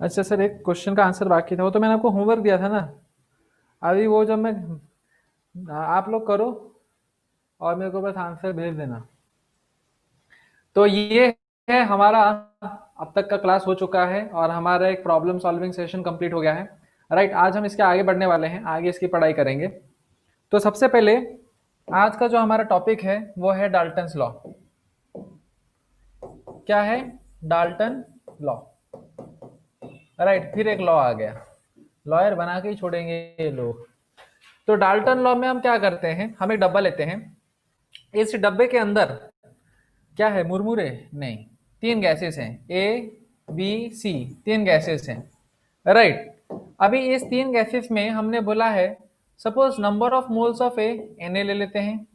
अच्छा सर, एक क्वेश्चन का आंसर बाकी था, वो तो मैंने आपको होमवर्क दिया था ना। अभी वो जब मैं आप लोग करो और मेरे को बस आंसर भेज देना। तो ये है हमारा, अब तक का क्लास हो चुका है और हमारा एक प्रॉब्लम सॉल्विंग सेशन कंप्लीट हो गया है। राइट, आज हम इसके आगे बढ़ने वाले हैं, आगे इसकी पढ़ाई करेंगे। तो सबसे पहले आज का जो हमारा टॉपिक है वो है डाल्टन्स लॉ। क्या है? Dalton law. राइट, फिर एक लॉ आ गया, लॉयर बना के ही छोड़ेंगे ये लोग। तो डाल्टन लॉ में हम क्या करते हैं, हम एक डब्बा लेते हैं। इस डब्बे के अंदर क्या है? मुरमुरे नहीं, तीन गैसेस हैं, ए बी सी, तीन गैसेस हैं। राइट, अभी इस तीन गैसेस में हमने बोला है, suppose number of moles of A N A ले लेते हैं,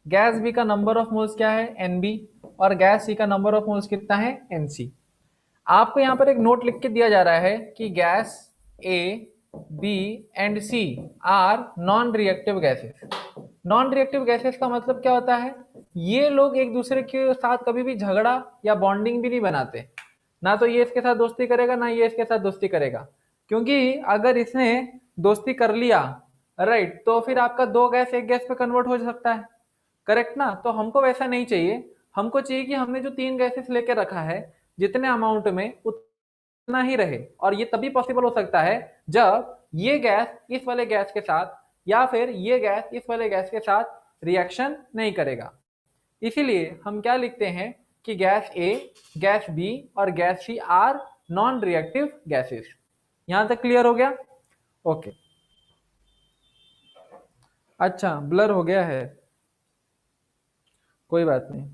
गैस बी का नंबर ऑफ मोल्स क्या है? एन बी, और गैस सी का नंबर ऑफ मोल्स कितना है? N C. आपको यहाँ पर एक नोट लिख के दिया जा रहा है कि gas A B and C are non reactive gases. Non reactive gases का मतलब क्या होता है? ये लोग एक दूसरे के साथ कभी भी झगड़ा या बॉन्डिंग भी नहीं बनाते। ना तो ये इसके साथ दोस्ती करेगा, ना ये इसके साथ दोस्ती करेगा। क्योंकि अगर इसने दोस्ती कर लिया, राइट, तो फिर आपका दो गैस एक गैस पे कन्वर्ट हो सकता है। करेक्ट ना? तो हमको वैसा नहीं चाहिए। हमको चाहिए कि हमने जो तीन गैसेस लेके रखा है, जितने अमाउंट में उतना ही रहे। और ये तभी पॉसिबल हो सकता है जब ये गैस इस वाले गैस के साथ, या फिर ये गैस इस वाले गैस के साथ रिएक्शन नहीं करेगा। इसीलिए हम क्या लिखते हैं कि गैस ए, गैस बी और gas C are non reactive gases. यहां तक क्लियर हो गया? ओके। अच्छा, ब्लर हो गया है, कोई बात नहीं,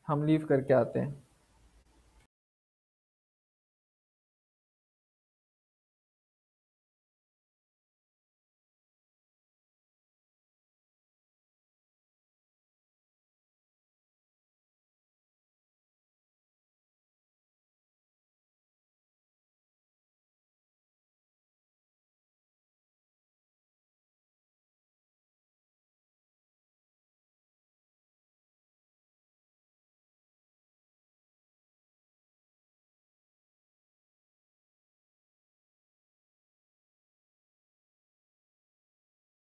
हम लीव करके आते हैं।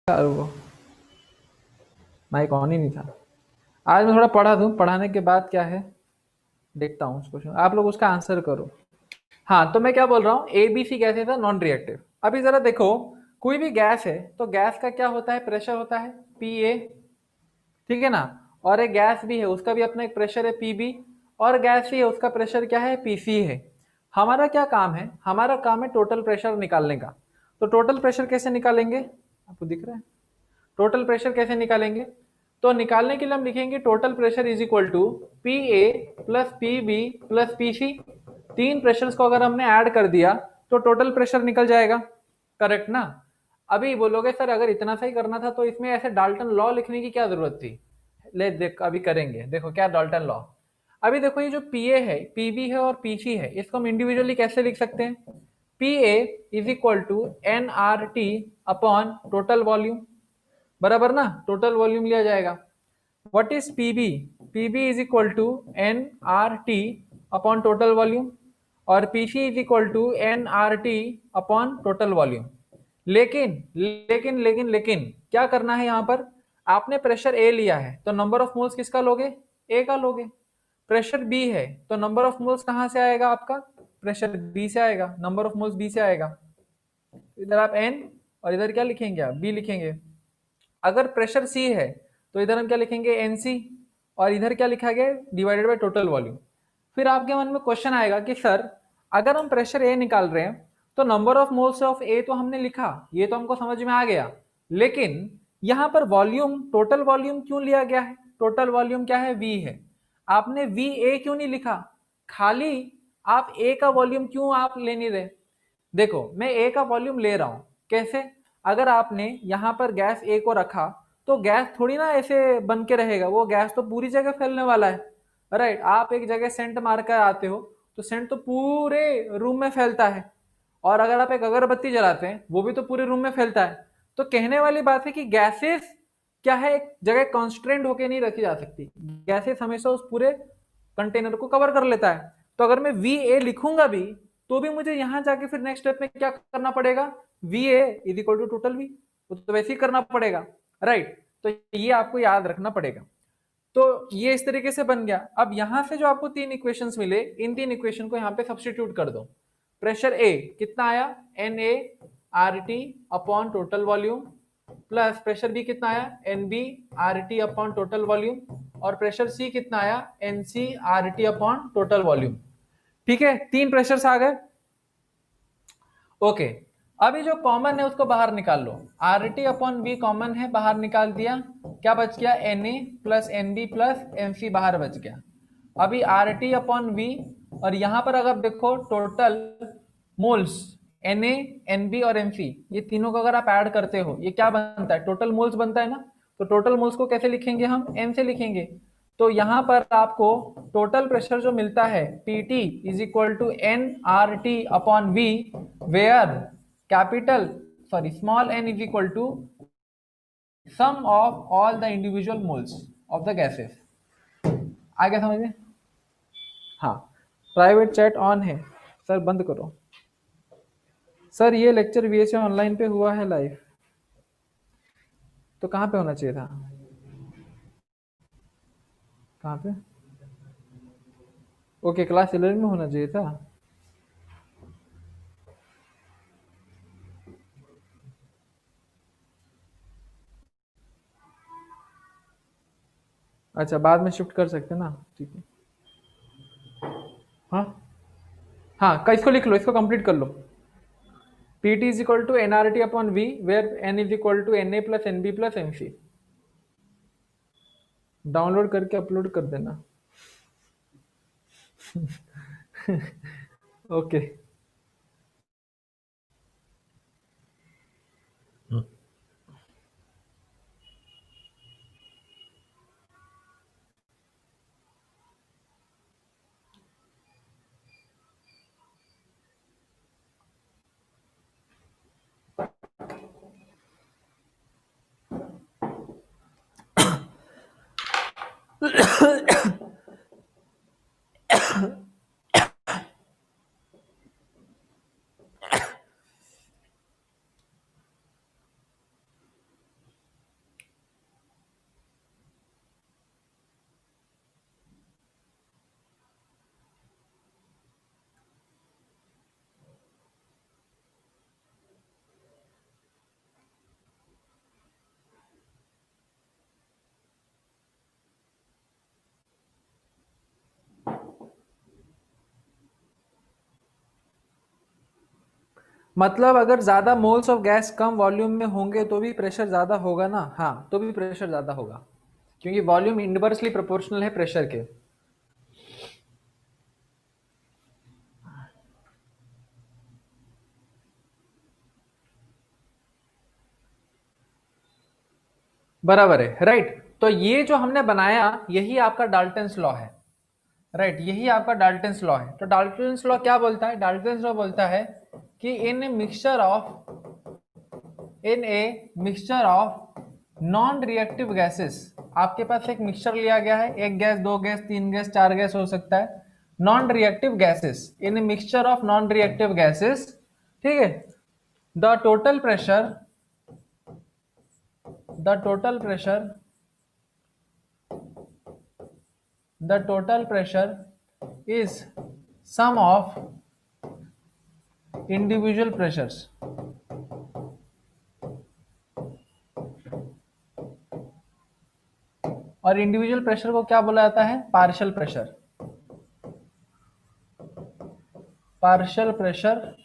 यार वो माइक ऑन ही नहीं था। आज मैं थोड़ा पढ़ा दूं, पढ़ाने के बाद क्या है देखता हूँ उस क्वेश्चन, आप लोग उसका आंसर करो। हाँ, तो मैं क्या बोल रहा हूँ, ए बी सी गैसेस है नॉन रिएक्टिव। अभी जरा देखो, कोई भी गैस है तो गैस का क्या होता है? प्रेशर होता है पी ए, ठीक है ना? और एक गैस भी है, उसका भी अपना एक प्रेशर है पी बी, और गैस ही है, उसका प्रेशर क्या है? पी सी है। हमारा क्या काम है? हमारा काम है टोटल प्रेशर निकालने का। तो टोटल प्रेशर कैसे निकालेंगे? आपको दिख रहा है? टोटल प्रेशर कैसे निकालेंगे? तो निकालने के लिए हम लिखेंगे total pressure is equal to P A plus P B plus P C. तीन प्रेशर्स को अगर हमने ऐड कर दिया तो टोटल प्रेशर निकल जाएगा। करेक्ट ना? अभी बोलोगे सर अगर इतना सा ही करना था तो इसमें ऐसे डाल्टन लॉ लिखने की क्या जरूरत थी? ले देख, अभी करेंगे, देखो क्या डाल्टन लॉ। अभी देखो, ये जो पी ए है, पी बी है और पी सी है, इसको हम इंडिविजुअली कैसे लिख सकते हैं? P A is equal to n R T upon total volume, बराबर ना? टोटल वॉल्यूम लिया जाएगा। What is PB? PB is equal to n R T upon total volume, और PC is equal to n R T upon total volume. लेकिन लेकिन लेकिन लेकिन क्या करना है यहाँ पर? आपने प्रेशर ए लिया है तो नंबर ऑफ मोल्स किसका लोगे? ए का लोगे। प्रेशर बी है तो नंबर ऑफ मोल्स कहाँ से आएगा आपका? प्रेशर बी से आएगा, नंबर ऑफ मोल्स बी से आएगा। इधर आप एन और इधर क्या लिखेंगे? आप बी लिखेंगे। अगर प्रेशर सी है तो इधर हम क्या लिखेंगे? एनसी, और इधर क्या लिखा गया? Divided by total volume. फिर आपके मन में क्वेश्चन आएगा कि सर अगर हम प्रेशर ए निकाल रहे हैं तो नंबर ऑफ मोल्स ऑफ ए तो हमने लिखा, ये तो हमको समझ में आ गया, लेकिन यहां पर वॉल्यूम, टोटल वॉल्यूम क्यों लिया गया है? टोटल वॉल्यूम क्या है? वी है। आपने वी ए क्यों नहीं लिखा? खाली आप ए का वॉल्यूम क्यों आप ले नहीं रहे? देखो, मैं ए का वॉल्यूम ले रहा हूं, कैसे? अगर आपने यहां पर गैस ए को रखा तो गैस थोड़ी ना ऐसे बन के रहेगा, वो गैस तो पूरी जगह फैलने वाला है। राइट, आप एक जगह सेंट मार कर आते हो तो सेंट तो पूरे रूम में फैलता है, और अगर आप एक अगरबत्ती जलाते हैं वो भी तो पूरे रूम में फैलता है। तो कहने वाली बात है कि गैसेस क्या है, एक जगह कॉन्स्ट्रेंट होके नहीं रखी जा सकती। गैसेस हमेशा उस पूरे कंटेनर को कवर कर लेता है। तो अगर मैं वी ए लिखूंगा भी तो भी मुझे यहां जाके फिर नेक्स्ट स्टेप में क्या करना पड़ेगा, VA is equal to total V, तो वैसे ही करना पड़ेगा, राइट। तो ये आपको याद रखना पड़ेगा। तो ये इस तरीके से बन गया। अब यहां से जो आपको 3 इक्वेशंस मिले, इन 3 इक्वेशन को यहाँ पे सब्स्टिट्यूट कर दो। प्रेशर A कितना आया, Na RT upon total volume, plus pressure B कितना आया, NB RT upon total volume, और प्रेशर C कितना आया, NC RT upon total volume. ठीक है, 3 प्रेशर्स आ गए। ओके, अभी जो कॉमन है उसको बाहर निकाल लो। RT अपॉन बी कॉमन है, बाहर निकाल दिया, क्या बच गया, Na plus NB plus NC बाहर बच गया। अभी RT अपॉन V, और यहां पर अगर देखो टोटल मोल्स Na NB और NC, ये तीनों को अगर आप ऐड करते हो ये क्या बनता है, टोटल मोल्स बनता है ना। तो टोटल मोल्स को कैसे लिखेंगे हम, N से लिखेंगे। तो यहां पर आपको टोटल प्रेशर जो मिलता है PT is equal to NRT upon V, where capital small n is equal to sum of all the individual moles of the gases. आ गया समझ में? हाँ, प्राइवेट चैट ऑन है सर, बंद करो सर। ये लेक्चर VSA ऑनलाइन पे हुआ है लाइव, तो कहाँ पे होना चाहिए था, कहाँ पे? ओके, क्लास 11 में होना चाहिए था। अच्छा, बाद में शिफ्ट कर सकते ना, ठीक है। हाँ हाँ, इसको लिख लो, इसको कंप्लीट कर लो। PT is equal to NRT upon V, where N is equal to Na plus NB plus NC। Download करके अपलोड कर देना। ओके। मतलब अगर ज्यादा मोल्स ऑफ गैस कम वॉल्यूम में होंगे तो भी प्रेशर ज्यादा होगा ना, हाँ, तो भी प्रेशर ज्यादा होगा, क्योंकि वॉल्यूम इनवर्सली प्रोपोर्शनल है प्रेशर के। बराबर है, राइट। तो ये जो हमने बनाया यही आपका डाल्टन्स लॉ है, राइट, यही आपका डाल्टन्स लॉ है। तो डाल्टन्स लॉ क्या बोलता है, डाल्टन्स लॉ बोलता है कि in a mixture of non reactive gases, आपके पास एक मिक्सचर लिया गया है, एक गैस, दो गैस, तीन गैस, चार गैस हो सकता है, non reactive gases, in a mixture of non reactive gases, ठीक है। The total pressure the total pressure is sum of individual pressures, और इंडिविजुअल प्रेशर को क्या बोला जाता है, partial pressure, partial pressure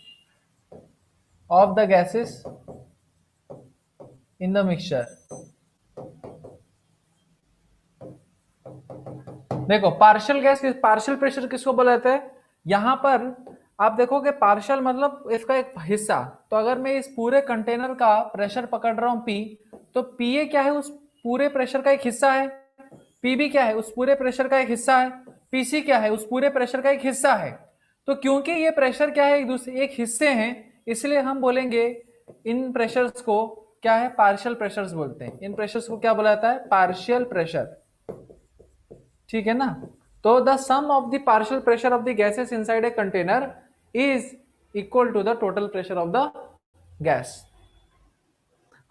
of the gases in the mixture. देखो partial gas, partial pressure किसको बोला जाता है, यहां पर आप देखोगे पार्शियल मतलब इसका एक हिस्सा। तो अगर मैं इस पूरे कंटेनर का प्रेशर पकड़ रहा हूं P, तो PA क्या है, उस पूरे प्रेशर का एक हिस्सा है, PB क्या है, उस पूरे प्रेशर का एक हिस्सा है, PC क्या है, उस पूरे प्रेशर का एक हिस्सा है। तो क्योंकि ये प्रेशर क्या है, एक दूसरे एक हिस्से हैं, इसलिए हम बोलेंगे इन प्रेशर्स को क्या है, पार्शियल प्रेशर्स बोलते हैं। इन प्रेशर्स को क्या बोला जाता है, पार्शियल प्रेशर, ठीक है ना। तो the sum of the partial pressure of the gases inside a container is equal to the total pressure of the gas.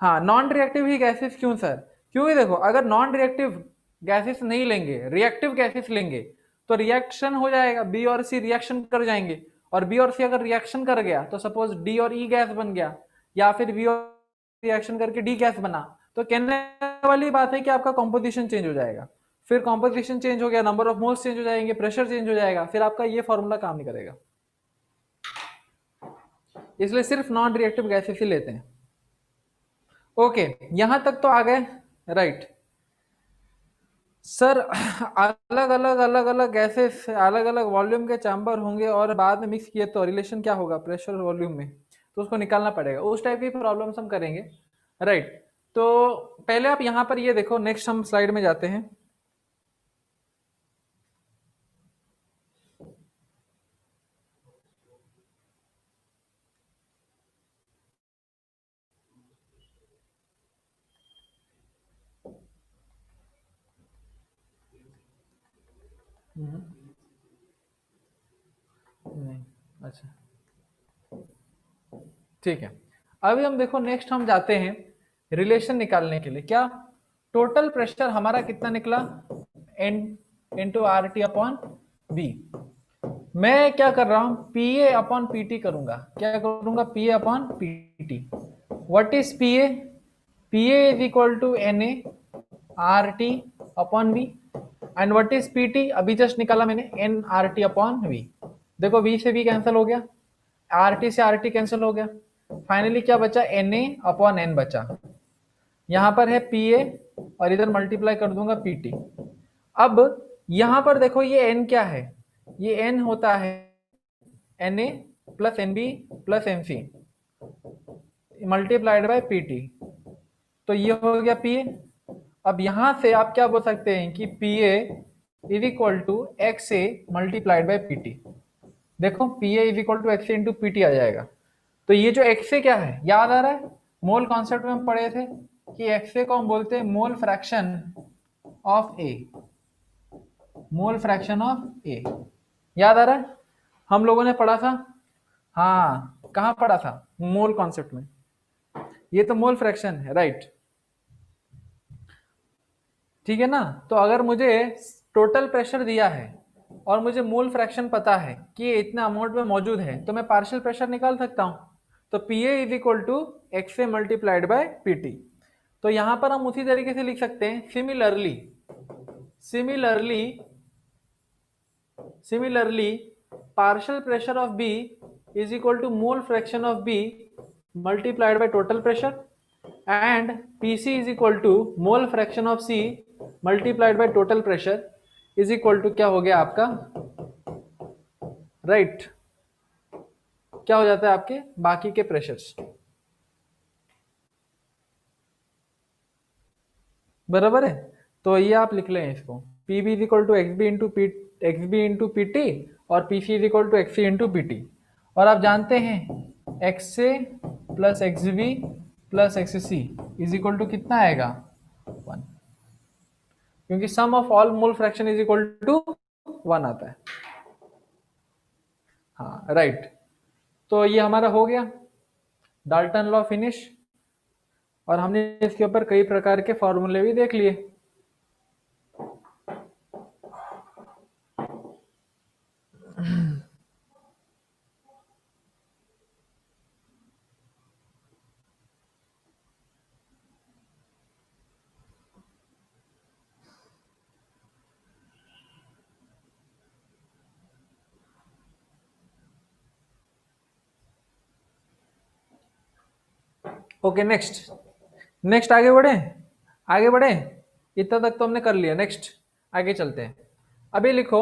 हाँ, नॉन रिएक्टिव ही गैसेस क्यों सर? क्योंकि देखो, अगर नॉन रिएक्टिव गैसेस नहीं लेंगे, रिएक्टिव गैसेस लेंगे, तो रिएक्शन हो जाएगा, बी और सी रिएक्शन कर जाएंगे, और बी और सी अगर रिएक्शन कर गया तो सपोज डी और ई गैस बन गया, या फिर बी और रिएक्शन करके डी गैस बना, तो कहने वाली बात है कि आपका कॉम्पोजिशन चेंज हो जाएगा। फिर कॉम्पोजिशन चेंज हो गया, नंबर ऑफ मोल्स चेंज हो जाएंगे, प्रेशर चेंज हो जाएगा, फिर आपका ये फॉर्मूला काम नहीं करेगा। इसलिए सिर्फ नॉन रिएक्टिव गैसेस ही लेते हैं। ओके, यहां तक तो आ गए, राइट सर। अलग अलग गैसेस, अलग अलग वॉल्यूम के चैम्बर होंगे और बाद में मिक्स किए तो रिलेशन क्या होगा प्रेशर और वॉल्यूम में, तो उसको निकालना पड़ेगा। उस टाइप की प्रॉब्लम्स हम करेंगे, राइट। तो पहले आप यहां पर ये देखो, नेक्स्ट हम स्लाइड में जाते हैं। नहीं, अच्छा ठीक है। अभी हम देखो, नेक्स्ट हम जाते हैं रिलेशन निकालने के लिए। क्या टोटल प्रेशर हमारा कितना निकला, N into R T upon B. मैं क्या कर रहा हूं, P A upon P T करूंगा। क्या करूंगा, P A upon P T. What is P A? P A is equal to N A R T upon B, and what is P T? अभी just निकाला मैंने, N R T upon V. देखो, V से V cancel हो गया, R T से R T cancel हो गया, फाइनली क्या बचा, एन ए अपॉन एन बचा। यहां पर है पी ए और इधर मल्टीप्लाई कर दूंगा पी टी। अब यहां पर देखो, ये एन क्या है, ये एन होता है N A plus N B plus N C multiplied by P T, तो ये हो गया पी ए। अब यहां से आप क्या बोल सकते हैं कि P A is equal to X A multiplied by P T. देखो, P A is equal to X A into P T आ जाएगा। तो ये जो एक्स ए क्या है, याद आ रहा है, मोल कॉन्सेप्ट में हम पढ़े थे कि एक्स ए को हम बोलते हैं mole fraction of A, mole fraction of A. याद आ रहा है, हम लोगों ने पढ़ा था। हाँ, कहाँ पढ़ा था, मोल कॉन्सेप्ट में। ये तो मोल फ्रैक्शन है, राइट, ठीक है ना। तो अगर मुझे टोटल प्रेशर दिया है और मुझे मोल फ्रैक्शन पता है कि ये इतना अमाउंट में मौजूद है, तो मैं पार्शियल प्रेशर निकाल सकता हूं। तो P A is equal to X A multiplied by P T. तो यहां पर हम उसी तरीके से लिख सकते हैं, similarly similarly similarly partial pressure of B is equal to mole fraction of B multiplied by total pressure, and PC is equal to mole fraction of C multiplied by total pressure is equal to क्या हो गया आपका, right, क्या हो जाता है आपके बाकी के प्रेशर्स, बराबर है। तो ये आप लिख लें इसको, P B is equal to X B into P T और P C is equal to X C into P T. और आप जानते हैं X A plus X B plus X C is equal to कितना आएगा, 1, क्योंकि sum of all mole fraction is equal to 1 आता है। हाँ, राइट। तो ये हमारा हो गया डाल्टन लॉ फिनिश, और हमने इसके ऊपर कई प्रकार के फॉर्मूले भी देख लिए। ओके, नेक्स्ट आगे बढ़े, इतना तक तो हमने कर लिया। नेक्स्ट आगे चलते हैं। अभी लिखो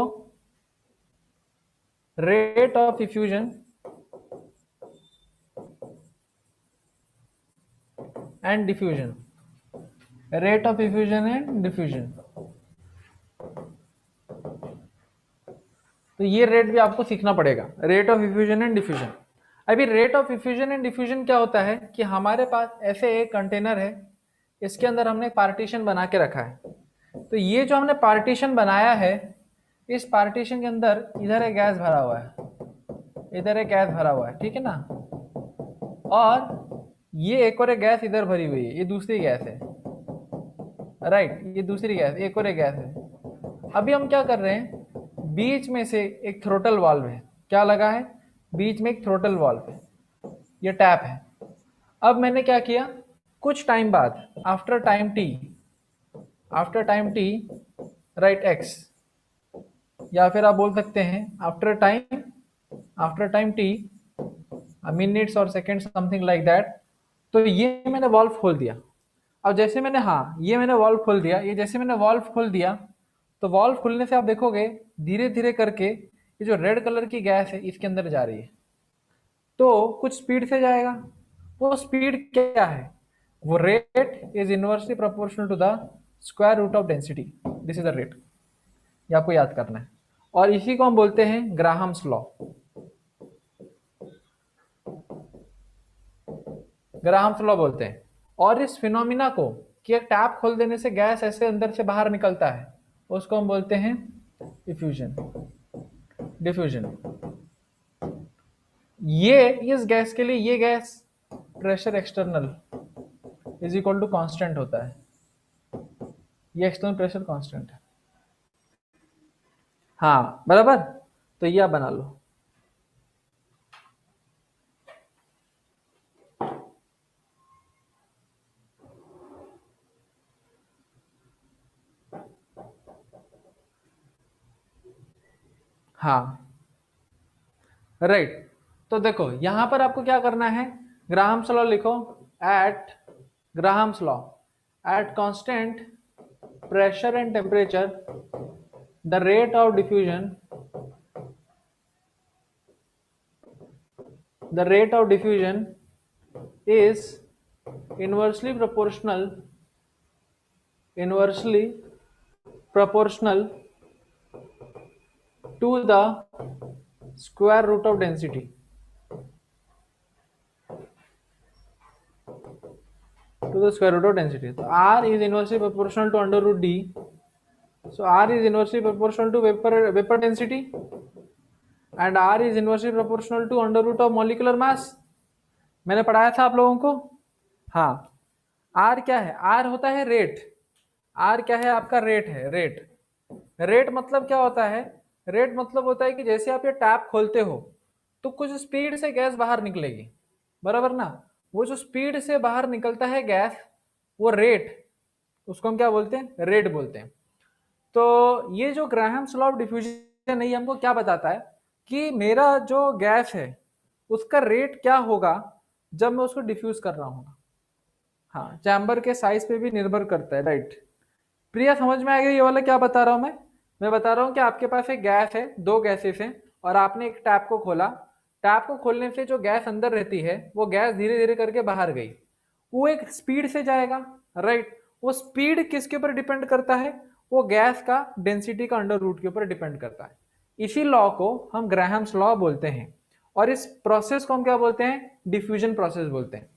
rate of effusion and diffusion, rate of effusion and diffusion. तो ये रेट भी आपको सीखना पड़ेगा, rate of effusion and diffusion. अभी rate of effusion and diffusion क्या होता है कि हमारे पास ऐसे एक कंटेनर है, इसके अंदर हमने पार्टीशन बना के रखा है। तो ये जो हमने पार्टीशन बनाया है, इस पार्टीशन के अंदर इधर एक गैस भरा हुआ है, इधर एक गैस भरा हुआ है, ठीक है ना, और ये एक और एक गैस इधर भरी हुई है, ये दूसरी गैस है, राइट, ये दूसरी गैस, एक और एक गैस है। अभी हम क्या कर रहे हैं, बीच में से एक थ्रोटल वाल्व है, क्या लगा है, बीच में एक थ्रोटल वाल्व है, ये टैप है। अब मैंने क्या किया, कुछ टाइम बाद, after time T, after time T, right x, या फिर आप बोल सकते हैं आफ्टर टाइम टी, मिनट्स और सेकेंड, समथिंग लाइक दैट। तो ये मैंने वॉल्व खोल दिया। अब जैसे मैंने, हाँ ये मैंने वॉल्व खोल दिया, ये जैसे मैंने वॉल्व खोल दिया, तो वॉल्व खुलने से आप देखोगे धीरे धीरे करके ये जो रेड कलर की गैस है इसके अंदर जा रही है, तो कुछ स्पीड से जाएगा। वो स्पीड क्या है, वो rate is inversely proportional to the square root of density, this is the rate, ये आपको याद करना है। और इसी को हम बोलते हैं ग्राहम्स लॉ, ग्राहम्स लॉ बोलते हैं। और इस फिनोमिना को, कि एक टैप खोल देने से गैस ऐसे अंदर से बाहर निकलता है, उसको हम बोलते हैं डिफ्यूजन, डिफ्यूजन। ये इस गैस के लिए, ये gas pressure external is equal to constant होता है, ये एक्सटर्नल प्रेशर कांस्टेंट है, हाँ बराबर। तो ये आप बना लो। हाँ राइट, तो देखो यहां पर आपको क्या करना है, ग्राहम्स लॉ लिखो, at Graham's law, at constant pressure and temperature, the rate of diffusion, the rate of diffusion is inversely proportional, inversely proportional to the square root of density, to the square root of density. So R is inversely proportional to under root D. So R is inversely proportional to vapor density, and R is inversely proportional to under root of molecular mass. मैंने पढ़ाया था आप लोगों को, हाँ। Are क्या है, are होता है रेट, आर क्या है आपका, रेट है, रेट। रेट मतलब क्या होता है, रेट मतलब होता है कि जैसे आप ये टैप खोलते हो तो कुछ स्पीड से गैस बाहर निकलेगी, बराबर ना, वो जो स्पीड से बाहर निकलता है गैस, वो रेट, उसको हम क्या बोलते हैं, रेट बोलते हैं। तो ये जो ग्राहम्स लॉ ऑफ डिफ्यूजन है, ये हमको क्या बताता है कि मेरा जो गैस है उसका रेट क्या होगा जब मैं उसको डिफ्यूज कर रहा हूँ। हाँ, चैम्बर के साइज पे भी निर्भर करता है, राइट। प्रिया समझ में आ गया ये वाला क्या बता रहा हूँ मैं बता रहा हूँ कि आपके पास एक गैस है, दो गैसेस हैं, और आपने एक टैप को खोला, टैप को खोलने से जो गैस अंदर रहती है वो गैस धीरे धीरे करके बाहर गई, वो एक स्पीड से जाएगा, राइट। वो स्पीड किसके ऊपर डिपेंड करता है, वो गैस का डेंसिटी का अंडर रूट के ऊपर डिपेंड करता है। इसी लॉ को हम ग्राहम्स लॉ बोलते हैं, और इस प्रोसेस को हम क्या बोलते हैं, डिफ्यूजन प्रोसेस बोलते हैं।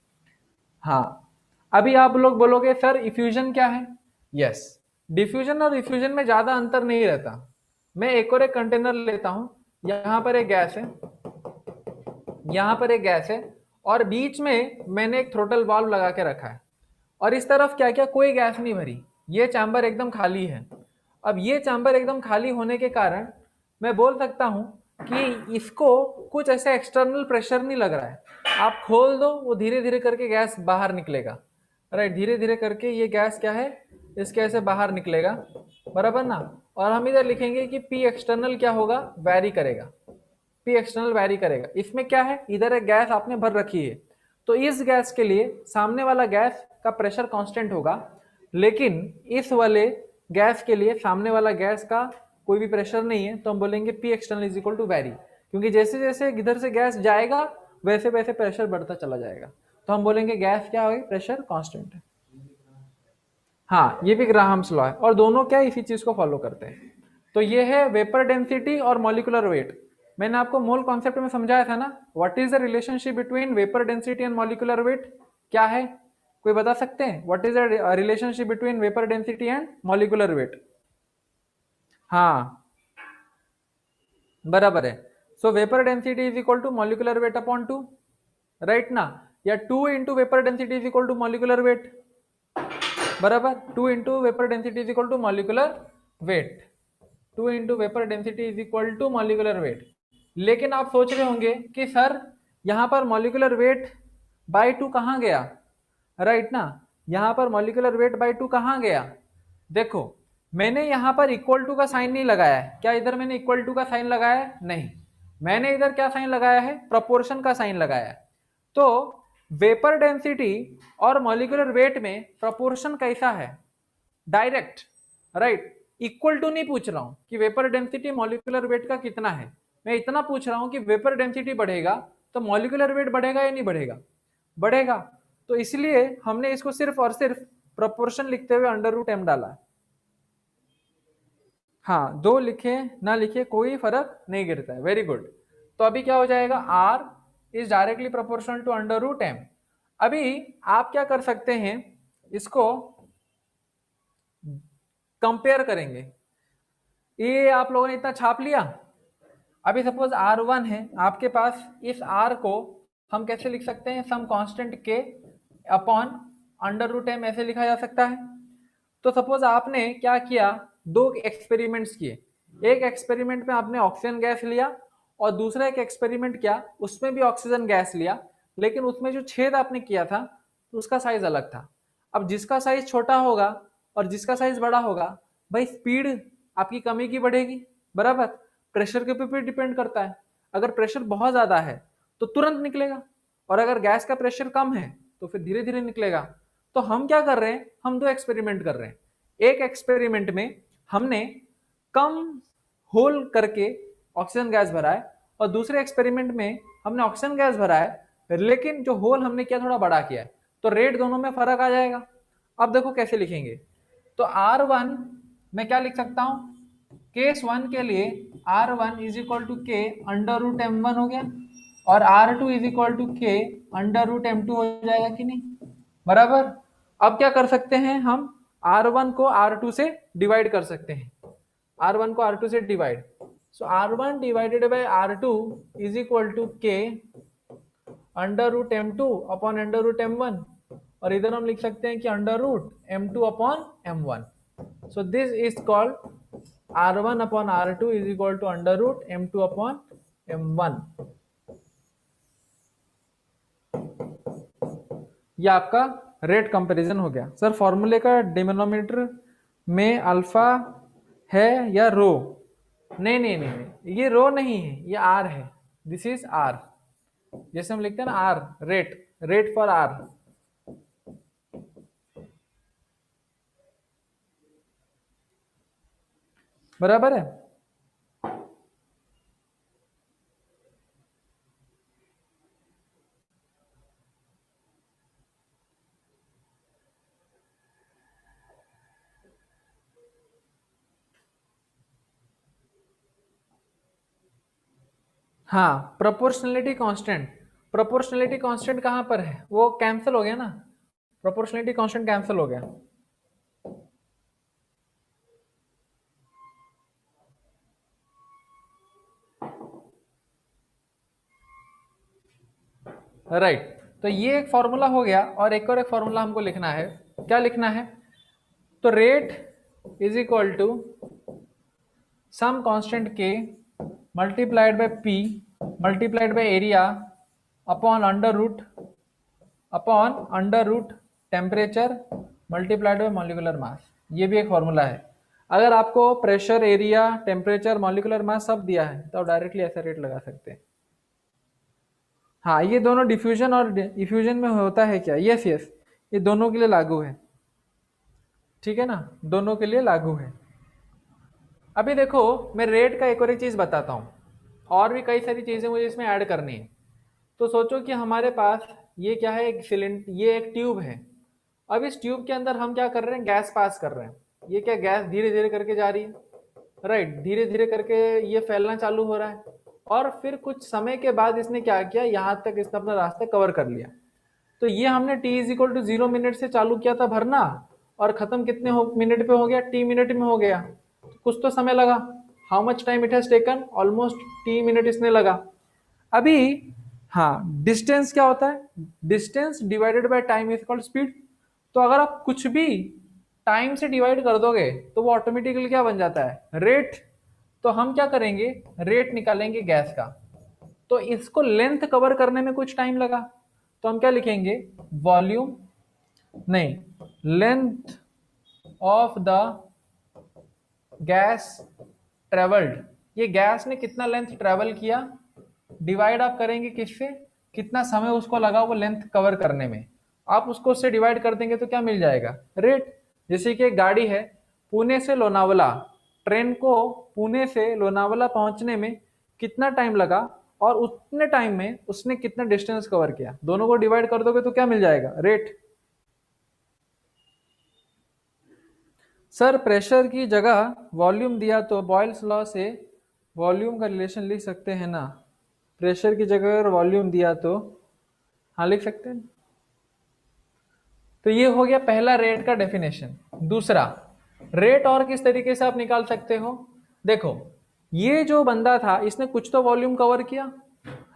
हाँ, अभी आप लोग बोलोगे सर इफ्यूजन क्या है, यस, डिफ्यूजन और इफ्यूजन में ज्यादा अंतर नहीं रहता। मैं एक और एक कंटेनर लेता हूं, यहां पर एक गैस है, यहां पर एक गैस है, और बीच में मैंने एक थ्रोटल वाल्व लगा के रखा है, और इस तरफ क्या क्या, कोई गैस नहीं भरी, ये चैम्बर एकदम खाली है। अब ये चैम्बर एकदम खाली होने के कारण मैं बोल सकता हूं कि इसको कुछ ऐसा एक्सटर्नल प्रेशर नहीं लग रहा है, आप खोल दो वो धीरे धीरे करके गैस बाहर निकलेगा, राइट, धीरे धीरे करके ये गैस क्या है, इसके ऐसे बाहर निकलेगा, बराबर ना। और हम इधर लिखेंगे कि पी एक्सटर्नल क्या होगा, वैरी करेगा, पी एक्सटर्नल वैरी करेगा। इसमें क्या है, इधर एक गैस आपने भर रखी है, तो इस गैस के लिए सामने वाला गैस का प्रेशर कांस्टेंट होगा, लेकिन इस वाले गैस के लिए सामने वाला गैस का कोई भी प्रेशर नहीं है, तो हम बोलेंगे P external is equal to vary, क्योंकि जैसे जैसे इधर से गैस जाएगा वैसे वैसे प्रेशर बढ़ता चला जाएगा, तो हम बोलेंगे गैस क्या होगी, प्रेशर कांस्टेंट है। हाँ, ये भी ग्राहम्स लॉ है, और दोनों क्या इसी चीज को फॉलो करते हैं। तो ये है वेपर डेंसिटी और मॉलिक्यूलर वेट। मैंने आपको मोल कॉन्सेप्ट में समझाया था ना, what is the relationship between vapour density and molecular weight, क्या है, कोई बता सकते हैं, what is the relationship between vapour density and molecular weight. हाँ बराबर है। So vapour density is equal to molecular weight upon 2, right ना, या 2 into vapour density is equal to molecular weight, बराबर 2 into vapour density is equal to molecular weight, 2 into vapour density is equal to molecular weight. लेकिन आप सोच रहे होंगे कि sir यहाँ पर मॉलिक्यूलर वेट बाय 2 कहाँ गया, राइट ना, यहाँ पर मॉलिक्यूलर वेट बाय 2 कहाँ गया। देखो मैंने यहाँ पर इक्वल टू का साइन नहीं लगाया है, क्या इधर मैंने इक्वल टू का साइन लगाया है, नहीं, मैंने इधर क्या साइन लगाया है, प्रोपोर्शन का साइन लगाया है। तो वेपर डेंसिटी और मॉलिक्यूलर वेट में प्रोपोर्शन कैसा है, डायरेक्ट, राइट, इक्वल टू नहीं पूछ रहा हूं कि वेपर डेंसिटी मॉलिक्यूलर वेट का कितना है, मैं इतना पूछ रहा हूं कि वेपर डेंसिटी बढ़ेगा तो मॉलिक्यूलर वेट बढ़ेगा या नहीं बढ़ेगा, बढ़ेगा। तो इसलिए हमने इसको सिर्फ और सिर्फ प्रोपोर्शन लिखते हुए अंडर रूट एम डाला। हाँ, 2 लिखे ना लिखे कोई फर्क नहीं गिरता है, वेरी गुड। तो अभी क्या हो जाएगा, R is directly proportional to under root M. अभी आप क्या कर सकते हैं, इसको कंपेयर करेंगे, ये आप लोगों ने इतना छाप लिया। अभी सपोज R1 है आपके पास, इस R को हम कैसे लिख सकते हैं, some constant K upon under root M ऐसे लिखा जा सकता है। तो सपोज आपने क्या किया, 2 एक्सपेरिमेंट्स किए, एक एक्सपेरिमेंट में आपने ऑक्सीजन गैस लिया और दूसरा एक एक्सपेरिमेंट किया उसमें भी ऑक्सीजन गैस लिया, लेकिन उसमें जो छेद आपने किया था उसका साइज अलग था। अब जिसका साइज छोटा होगा और जिसका साइज बड़ा होगा, भाई स्पीड आपकी कमी की बढ़ेगी, बराबर, प्रेशर के ऊपर भी डिपेंड करता है। अगर प्रेशर बहुत ज्यादा है तो तुरंत निकलेगा, और अगर गैस का प्रेशर कम है तो फिर धीरे धीरे निकलेगा। तो हम क्या कर रहे हैं, हम 2 एक्सपेरिमेंट कर रहे हैं। एक एक्सपेरिमेंट में हमने कम होल करके ऑक्सीजन गैस भरा है और दूसरे एक्सपेरिमेंट में हमने ऑक्सीजन गैस भरा है लेकिन जो होल हमने किया थोड़ा बड़ा किया है, तो रेट दोनों में फर्क आ जाएगा। अब देखो कैसे लिखेंगे, तो R1 मैं क्या लिख सकता हूं, केस 1 के लिए R1 इज इक्वल टू के अंडर रूट M1 हो गया, और R2 इज इक्वल टू के अंडर रूट M2 हो जाएगा कि नहीं, बराबर। अब क्या कर सकते हैं, हम R1 को R2 से डिवाइड कर सकते हैं, R1 को R2 से divide, so R1 divided by R2 is equal to के under root M2 upon under root M1, और इधर हम लिख सकते हैं कि under root M2 upon M1। So this is called R1 upon R2 is equal to under root M2 upon M1। ये आपका रेट कंपैरिजन हो गया। सर फॉर्मूले का डिनोमिनेटर में अल्फा है या रो, नहीं नहीं नहीं, नहीं ये रो नहीं है, ये आर है, दिस इज आर, जैसे हम लिखते हैं ना R, rate, rate for R, बराबर है। हाँ, प्रोपोर्शनलिटी कांस्टेंट, प्रोपोर्शनलिटी कांस्टेंट कहां पर है, वो कैंसिल हो गया ना, प्रोपोर्शनलिटी कांस्टेंट कैंसिल हो गया। राइट, तो ये एक फॉर्मूला हो गया, और एक फॉर्मूला हमको लिखना है, क्या लिखना है, तो rate is equal to some constant k multiplied by P multiplied by area upon under root temperature multiplied by molecular mass. ये भी एक फॉर्मूला है। अगर आपको pressure, area, temperature, molecular mass सब दिया है तो आप डायरेक्टली ऐसा रेट लगा सकते हैं। हाँ, ये दोनों डिफ्यूजन और इफ्यूजन में होता है क्या, यस यस, ये दोनों के लिए लागू है, ठीक है ना, दोनों के लिए लागू है। अभी देखो मैं रेट का एक और चीज बताता हूँ, और भी कई सारी चीजें मुझे इसमें ऐड करनी है। तो सोचो कि हमारे पास ये क्या है, एक सिलेंडर, ये एक ट्यूब है। अब इस ट्यूब के अंदर हम क्या कर रहे हैं, गैस पास कर रहे हैं। ये क्या, गैस धीरे धीरे करके जा रही है, राइट, धीरे धीरे करके ये फैलना चालू हो रहा है, और फिर कुछ समय के बाद इसने क्या किया, यहाँ तक इसने अपना रास्ता कवर कर लिया। तो ये हमने t is equal to 0 minute से चालू किया था भरना, और खत्म कितने मिनट पे हो गया, t मिनट में हो गया, तो कुछ तो समय लगा। How much time it has taken, almost 3 minute इसने लगा। अभी हाँ, डिस्टेंस क्या होता है, distance divided by time is called speed. तो अगर आप कुछ भी टाइम से डिवाइड कर दोगे तो वो ऑटोमेटिकली क्या बन जाता है, रेट। तो हम क्या करेंगे, रेट निकालेंगे गैस का। तो इसको लेंथ कवर करने में कुछ टाइम लगा, तो हम क्या लिखेंगे, वॉल्यूम नहीं, length of the gas travelled, ये गैस ने कितना लेंथ ट्रेवल किया, डिवाइड आप करेंगे किससे, कितना समय उसको लगा वो लेंथ कवर करने में, आप उसको उससे डिवाइड कर देंगे तो क्या मिल जाएगा, रेट। जैसे कि एक गाड़ी है पुणे से लोनावला, ट्रेन को पुणे से लोनावला पहुंचने में कितना टाइम लगा और उतने टाइम में उसने कितना डिस्टेंस कवर किया, दोनों को डिवाइड कर दोगे तो क्या मिल जाएगा, रेट। सर प्रेशर की जगह वॉल्यूम दिया तो बॉयल्स लॉ से वॉल्यूम का रिलेशन लिख सकते हैं ना, प्रेशर की जगह अगर वॉल्यूम दिया तो हाँ लिख सकते हैं। तो ये हो गया पहला रेट का डेफिनेशन। दूसरा रेट और किस तरीके से आप निकाल सकते हो, देखो ये जो बंदा था इसने कुछ तो वॉल्यूम कवर किया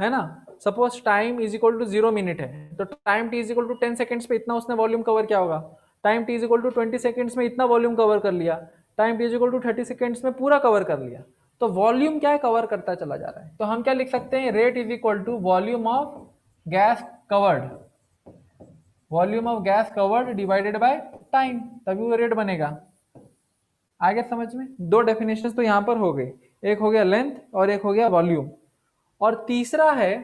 है ना, suppose time is equal to 0 minute है तो time T is equal to 10 seconds पे इतना उसने वॉल्यूम कवर किया होगा, time T is equal to 20 seconds में इतना वॉल्यूम कवर कर लिया, time T is equal to 30 seconds में पूरा कवर कर लिया। तो वॉल्यूम क्या है, कवर करता चला जा रहा है, तो हम क्या लिख सकते हैं, rate is equal to volume of gas covered, volume of gas covered divided by time, तभी वो रेट बनेगा। आ गया समझ में, दो डेफिनेशंस तो यहां पर हो गई, एक हो गया लेंथ और एक हो गया वॉल्यूम। और तीसरा है,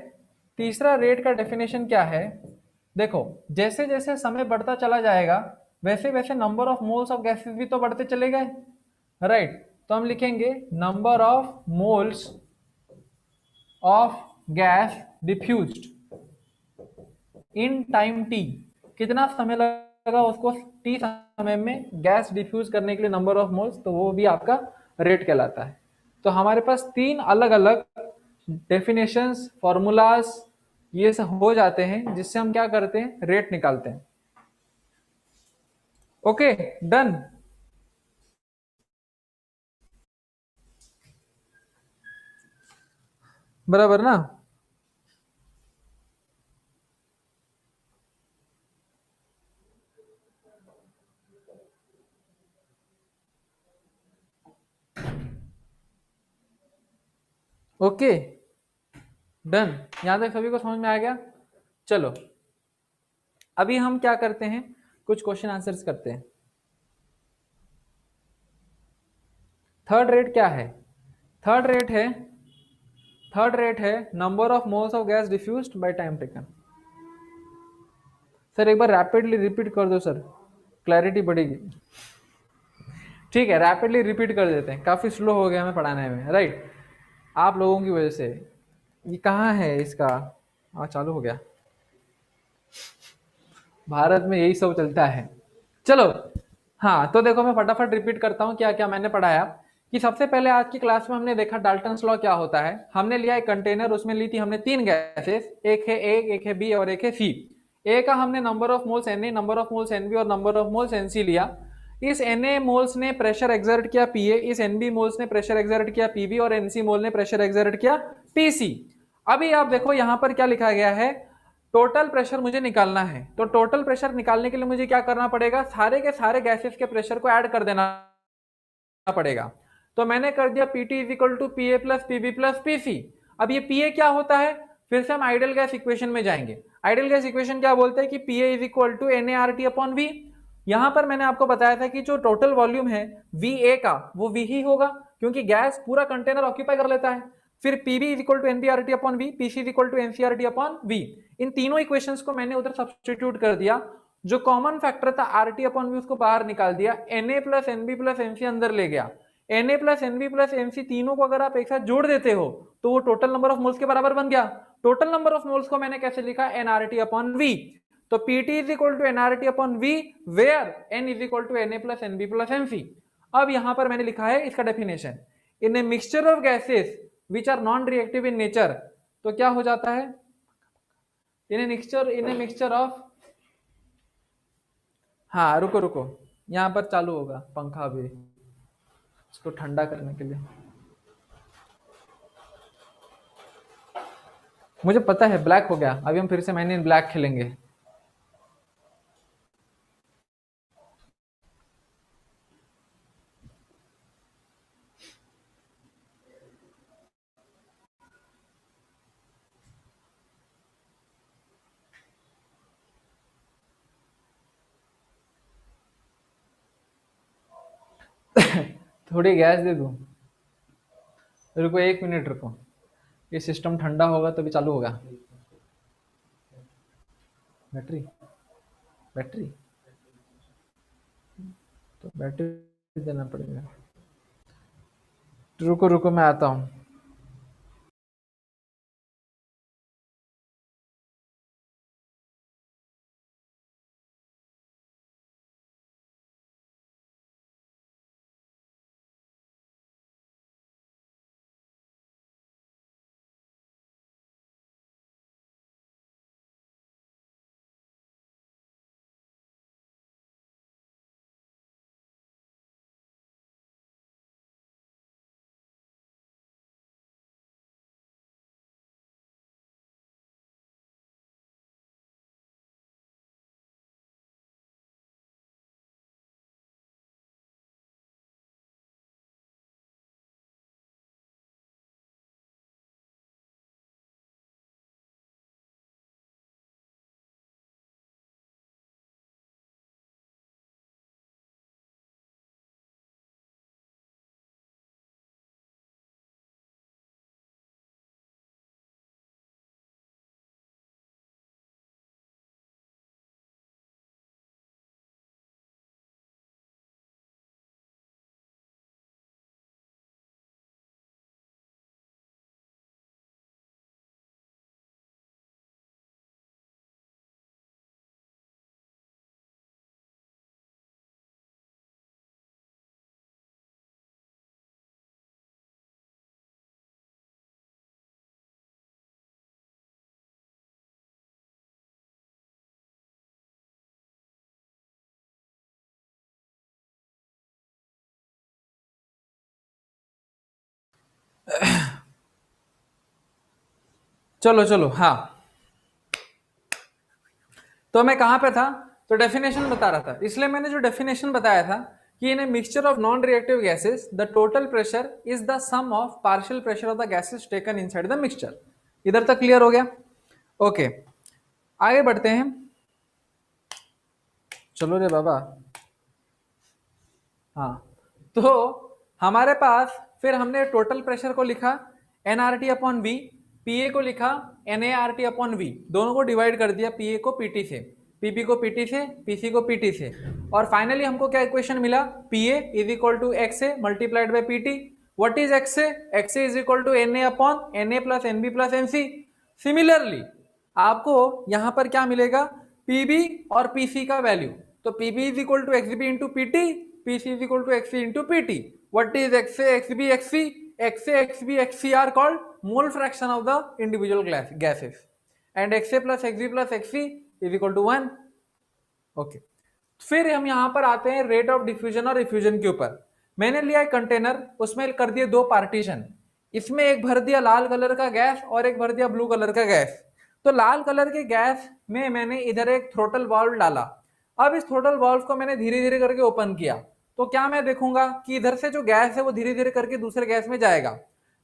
तीसरा रेट का डेफिनेशन क्या है, देखो जैसे जैसे समय बढ़ता चला जाएगा वैसे वैसे number of moles of gases भी तो बढ़ते चले गए, राइट। तो हम लिखेंगे number of moles of gas diffused in time T, कितना समय लगा उसको टी समय में गैस डिफ्यूज करने के लिए नंबर ऑफ मोल्स, तो वो भी आपका रेट कहलाता है। तो हमारे पास तीन अलग अलग डेफिनेशंस फॉर्मूलाज ये सब हो जाते हैं जिससे हम क्या करते हैं, रेट निकालते हैं। Okay done. बराबर ना, ओके डन, यहां तक सभी को समझ में आ गया। चलो अभी हम क्या करते हैं, कुछ क्वेश्चन आंसर्स करते हैं। थर्ड रेट क्या है, थर्ड रेट है, थर्ड रेट है number of moles of gas diffused by time taken. Sir एक बार रैपिडली रिपीट कर दो सर, क्लैरिटी बढ़ेगी। ठीक है रैपिडली रिपीट कर देते हैं, काफी स्लो हो गया हमें पढ़ाने में, राइट, आप लोगों की वजह से। ये कहाँ है इसका, चालू हो गया, भारत में यही सब चलता है। चलो हाँ, तो देखो मैं फटाफट रिपीट करता हूँ क्या क्या मैंने पढ़ाया। कि सबसे पहले आज की क्लास में हमने देखा डाल्टन्स लॉ क्या होता है, हमने लिया एक कंटेनर, उसमें ली थी हमने तीन गैसेस, एक है ए, एक है बी और एक है सी। ए का हमने number of moles N A, number of moles N B और number of moles N C लिया। इस एन ए मोल्स ने प्रेशर एक्सर्ट किया पी ए, इस एन बी मोल्स ने प्रेशर एक्सर्ट किया पी बी और एन सी मोल ने प्रेशर एक्सर्ट किया पी सी। अभी आप देखो यहाँ पर क्या लिखा गया है, टोटल प्रेशर मुझे निकालना है। तो टोटल प्रेशर निकालने के लिए मुझे क्या करना पड़ेगा, सारे के सारे गैसेस के प्रेशर को ऐड कर देना पड़ेगा। तो मैंने कर दिया P T is equal to P A plus P B plus P C. अब ये पी ए क्या होता है, फिर से हम आइडियल गैस इक्वेशन में जाएंगे। आइडियल गैस इक्वेशन क्या बोलते हैं कि P A is equal to N A R T upon V. यहां पर मैंने आपको बताया था कि जो टोटल वॉल्यूम है वी ए का वो वी ही होगा, क्योंकि गैस पूरा कंटेनर ऑक्यूपाई कर लेता है। फिर PB is equal to NBRT upon V, PC is equal to NCRT upon V. इन तीनों इक्वेशंस को मैंने उधर सब्स्टिट्यूट कर दिया, जो कॉमन फैक्टर था आरटी अपॉन वी उसको बाहर निकाल दिया, NA plus NB plus NC अंदर ले गया। NA plus NB plus NC तीनों को अगर आप एक साथ जोड़ देते हो तो वो टोटल नंबर ऑफ मोल्स के बराबर बन गया। टोटल नंबर ऑफ मोल्स को मैंने कैसे लिखा, एनआरटी अपॉन वी। तो PT is equal to NRT upon V where N is equal to NA plus NB plus NC. अब यहां पर मैंने लिखा है इसका definition, in a mixture of gases which are non reactive in nature. तो क्या हो जाता है, इन ए मिक्सचर ऑफ, हाँ रुको रुको, यहां पर चालू होगा पंखा भी, इसको ठंडा करने के लिए। मुझे पता है ब्लैक हो गया, अभी हम फिर से मैन इन ब्लैक खेलेंगे। थोड़ी गैस दे दूं? रुको 1 मिनट रुको, ये सिस्टम ठंडा होगा तभी चालू होगा। बैटरी, बैटरी तो बैटरी देना पड़ेगा। रुको रुको मैं आता हूँ। चलो चलो, हाँ, तो मैं कहां पे था? तो डेफिनेशन बता रहा था, इसलिए मैंने जो डेफिनेशन बताया था कि in a mixture of non reactive gases the total pressure is the sum of partial pressure of the gases taken inside the mixture. इधर तक क्लियर हो गया? ओके, आगे बढ़ते हैं। चलो रे बाबा। हाँ, तो हमारे पास फिर हमने टोटल प्रेशर को लिखा एनआरटी अपॉन वी, पीए को लिखा एनएआरटी अपॉन वी, दोनों को डिवाइड कर दिया, पीए को पीटी से, पीपी को पीटी से, पीसी को पीटी से, और फाइनली हमको क्या इक्वेशन मिला? PA is equal to X A multiplied by PT. What is X A? X A is equal to N A upon N A plus NB plus NC. Similarly आपको यहां पर क्या मिलेगा? पीबी और PC का value, तो PB is equal to XB into PT, PC is equal to XC into PT. What is XA XB XC? XA XB XC are called mole fraction of the individual gases, and XA plus XB plus XC is equal to 1। Okay, फिर हम यहां पर आते हैं rate of diffusion और effusion के ऊपर। मैंने लिया एक कंटेनर, उसमें कर दिए 2 पार्टीशन, इसमें एक भर दिया लाल कलर का गैस और एक भर दिया ब्लू कलर का गैस। तो लाल कलर के गैस में मैंने इधर एक थ्रोटल वाल्व डाला। अब इस थ्रोटल वाल्व को मैंने धीरे धीरे करके ओपन किया, तो क्या मैं देखूंगा कि इधर से जो गैस है वो धीरे धीरे करके दूसरे गैस में जाएगा,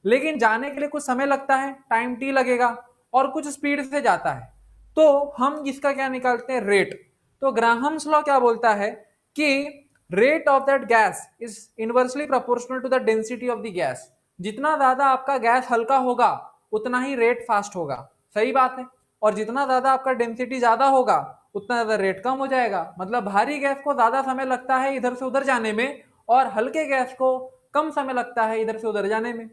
लेकिन जाने के लिए कुछ समय लगता है, टाइम टी लगेगा, और कुछ स्पीड से जाता है। तो हम इसका क्या निकालते हैं? रेट। तो ग्राहम्स लॉ क्या बोलता है कि rate of that gas is inversely proportional to the density of the gas. जितना ज्यादा आपका गैस हल्का होगा उतना ही रेट फास्ट होगा, सही बात है, और जितना ज्यादा आपका डेंसिटी ज्यादा होगा उतना ज्यादा रेट कम हो जाएगा। मतलब भारी गैस को ज्यादा समय लगता है इधर से उधर जाने में, और हल्के गैस को कम समय लगता है इधर से उधर जाने में।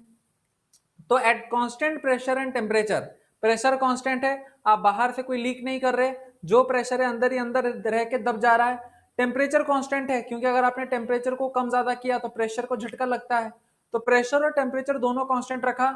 तो at constant pressure and temperature, pressure constant है, आप बाहर से कोई लीक नहीं कर रहे, जो प्रेशर है अंदर ही अंदर रह के दब जा रहा है। टेम्परेचर कांस्टेंट है, क्योंकि अगर आपने टेम्परेचर को कम ज्यादा किया तो प्रेशर को झटका लगता है, तो प्रेशर और टेम्परेचर दोनों कांस्टेंट रखा,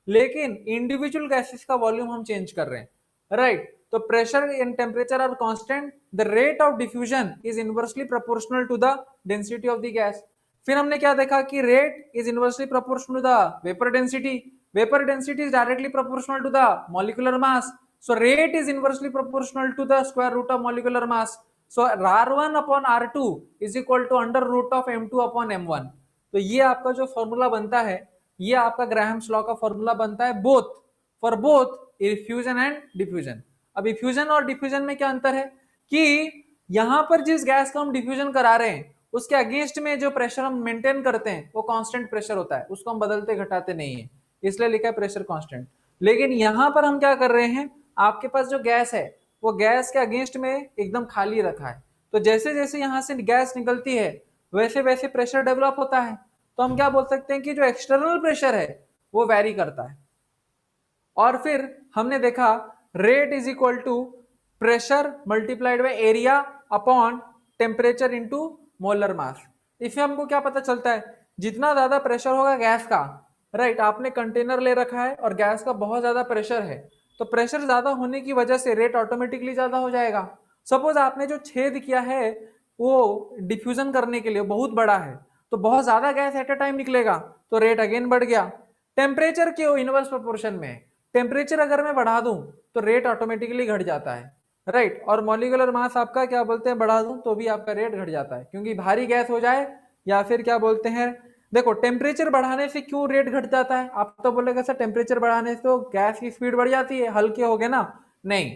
लेकिन इंडिविजुअल गैसेस का वॉल्यूम हम चेंज कर रहे हैं, राइट। तो pressure and temperature are constant, the rate of diffusion is inversely proportional to the density of the gas. फिर हमने क्या देखा कि rate is inversely proportional to the vapour density, Vapor density is directly proportional to the molecular mass. So rate is inversely proportional to the square root of molecular mass. So R1 upon R2 is equal to under root of M2 upon M1. तो ये आपका जो formula बनता है, ये आपका Graham's law का formula बनता है both for both effusion and diffusion. अब इफ्यूजन और डिफ्यूजन में क्या अंतर है कि यहां पर जिस गैस का हम डिफ्यूजन करा रहे हैं उसके अगेंस्ट में जो प्रेशर हम मेंटेन करते हैं वो कांस्टेंट प्रेशर होता है, उसको हम बदलते घटाते नहीं है, इसलिए लिखा है प्रेशर कांस्टेंट. लेकिन यहां पर हम क्या कर रहे हैं, आपके पास जो गैस है वो गैस के अगेंस्ट में एकदम खाली रखा है. तो जैसे जैसे यहां से गैस निकलती है वैसे वैसे प्रेशर डेवलप होता है. तो हम क्या बोल सकते हैं कि जो एक्सटर्नल प्रेशर है वो वैरी करता है. और फिर हमने देखा rate is equal to pressure multiplied by area upon temperature into molar mass. इससे हमको क्या पता चलता है, जितना ज्यादा प्रेशर होगा गैस का, राइट, आपने कंटेनर ले रखा है और गैस का बहुत ज्यादा प्रेशर है, तो प्रेशर ज्यादा होने की वजह से रेट ऑटोमेटिकली ज्यादा हो जाएगा. सपोज आपने जो छेद किया है वो डिफ्यूजन करने के लिए बहुत बड़ा है, तो बहुत ज्यादा गैस एट अ टाइम निकलेगा, तो रेट अगेन बढ़ गया. टेम्परेचर क्यों इनवर्स प्रोपोर्शन में, टेम्परेचर अगर मैं बढ़ा दूं तो रेट ऑटोमेटिकली घट जाता है, राइट. और मॉलिक्यूलर मास आपका क्या बोलते हैं बढ़ा दूं तो भी आपका रेट घट जाता है, क्योंकि भारी गैस हो जाए या फिर क्या बोलते हैं, देखो टेम्परेचर बढ़ाने से क्यों रेट घट जाता है. आप तो बोलेगा सर टेम्परेचर बढ़ाने से तो गैस की स्पीड बढ़ जाती है, हल्के हो गए ना. नहीं,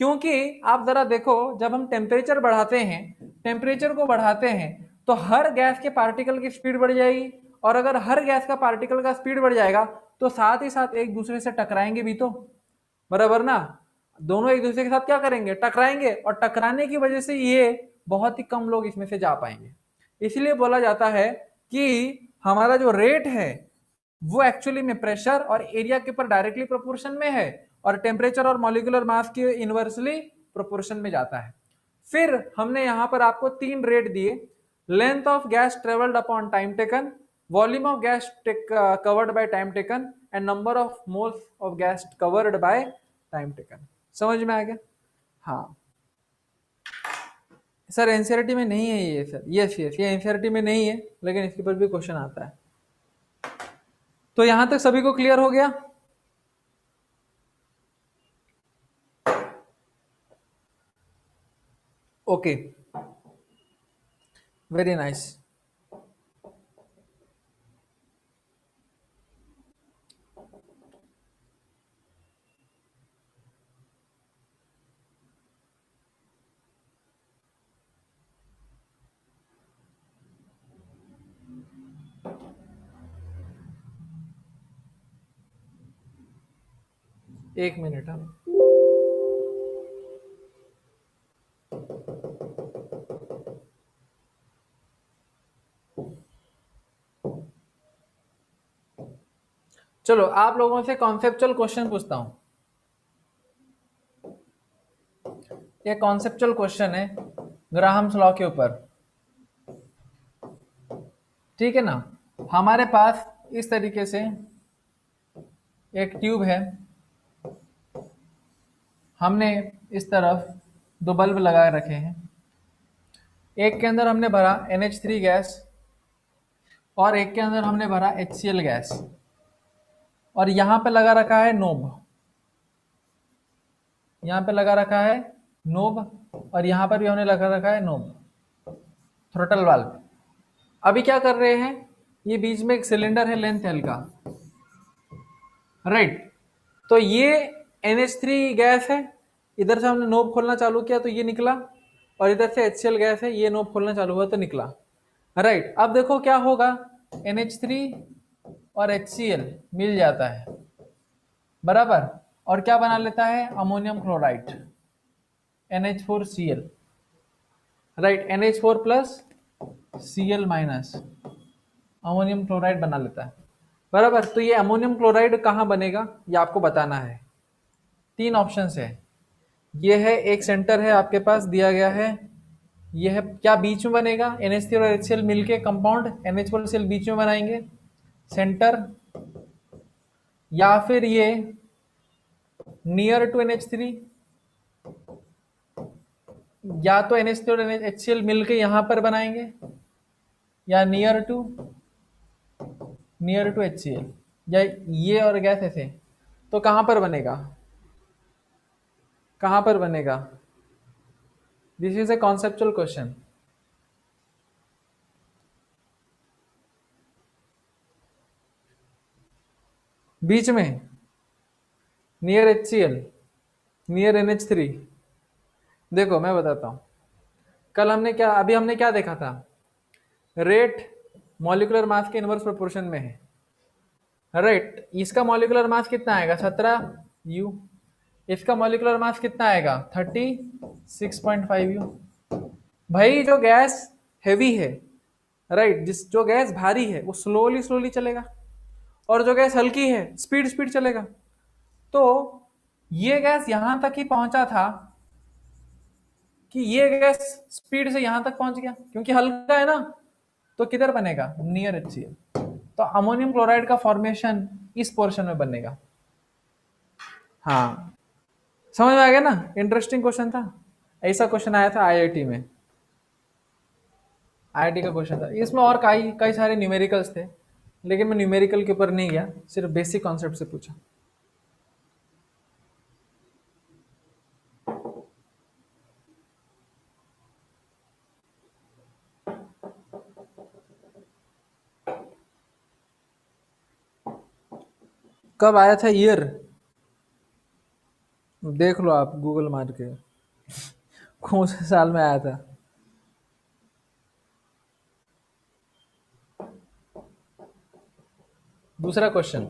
क्योंकि आप जरा देखो, जब हम टेम्परेचर बढ़ाते हैं, टेम्परेचर को बढ़ाते हैं तो हर गैस के पार्टिकल की स्पीड बढ़ जाएगी, और अगर हर गैस का पार्टिकल का स्पीड बढ़ जाएगा तो साथ ही साथ एक दूसरे से टकराएंगे भी तो, बराबर ना. दोनों एक दूसरे के साथ क्या करेंगे, टकराएंगे, और टकराने की वजह से ये बहुत ही कम लोग इसमें से जा पाएंगे. इसलिए बोला जाता है कि हमारा जो रेट है वो एक्चुअली में प्रेशर और एरिया के ऊपर डायरेक्टली प्रोपोर्शन में है, और टेम्परेचर और मॉलिक्यूलर मास के इनवर्सली प्रोपोर्शन में जाता है. फिर हमने यहां पर आपको 3 रेट दिए, length of gas travelled upon time taken, volume of gas covered by time taken, and number of moles of gas covered by time taken. समझ में आ गया. हाँ सर एनसीईआरटी में नहीं है ये सर, यस यस, ये एनसीईआरटी में नहीं है लेकिन इसके ऊपर भी क्वेश्चन आता है. तो यहां तक सभी को क्लियर हो गया. Okay, very nice. एक मिनट. हम चलो आप लोगों से कॉन्सेप्चुअल क्वेश्चन पूछता हूं. ये कॉन्सेप्चुअल क्वेश्चन है ग्राहम्स लॉ के ऊपर, ठीक है ना. हमारे पास इस तरीके से एक ट्यूब है, हमने इस तरफ 2 बल्ब लगा रखे हैं, एक के अंदर हमने भरा NH3 गैस और एक के अंदर हमने भरा HCl गैस, और यहां पे लगा रखा है नोब, यहां पे लगा रखा है नोब, और यहां पर भी हमने लगा रखा है नोब, थ्रोटल वाल्व. अभी क्या कर रहे हैं, ये बीच में एक सिलेंडर है लेंथ L का, राइट. तो ये NH3 गैस है, इधर से हमने नोब खोलना चालू किया तो ये निकला, और इधर से HCl गैस है, ये नोब खोलना चालू हुआ तो निकला, राइट. अब देखो क्या होगा, NH3 और HCl मिल जाता है, बराबर, और क्या बना लेता है, ammonium chloride, NH4Cl, right. NH4 plus Cl minus ammonium chloride बना लेता है, बराबर. तो ये अमोनियम क्लोराइड कहाँ बनेगा ये आपको बताना है. 3 ऑप्शन है, ये है एक सेंटर है आपके पास दिया गया है, ये है क्या बीच में बनेगा, NH3 और HCl मिलके कंपाउंड NH4Cl बीच में बनाएंगे सेंटर, या फिर ये नियर टू NH3, या तो NH3 और HCl मिलके यहां पर बनाएंगे, या नियर टू HCl. या ये और गैस ऐसे, तो कहां पर बनेगा, कहां पर बनेगा? This is a conceptual question. बीच में, नियर HCl, नियर NH3। देखो मैं बताता हूं, कल हमने क्या, अभी हमने क्या देखा था, रेट मॉलिक्यूलर मास के इनवर्स प्रोपोर्शन में है, राइट। इसका मॉलिक्यूलर मास कितना आएगा, 17 U। इसका मॉलिक्यूलर मास कितना आएगा, 36.5 U। भाई जो गैस हैवी है, राइट, जिस जो गैस भारी है वो स्लोली स्लोली चलेगा, और जो गैस हल्की है स्पीड स्पीड चलेगा। तो ये गैस यहां तक ही पहुंचा था कि ये गैस स्पीड से यहां तक पहुंच गया, क्योंकि हल्का है ना, तो किधर बनेगा, नियर HCl। तो अमोनियम क्लोराइड का फॉर्मेशन इस पोर्शन में बनेगा। हाँ, समझ में आ गया ना, इंटरेस्टिंग क्वेश्चन था। ऐसा क्वेश्चन आया था IIT में, IIT का क्वेश्चन था। इसमें और कई कई सारे न्यूमेरिकल्स थे, लेकिन मैं न्यूमेरिकल के ऊपर नहीं गया, सिर्फ बेसिक कॉन्सेप्ट से पूछा। कब आया था ईयर, देख लो आप गूगल मार के, कौन से साल में आया था। दूसरा question,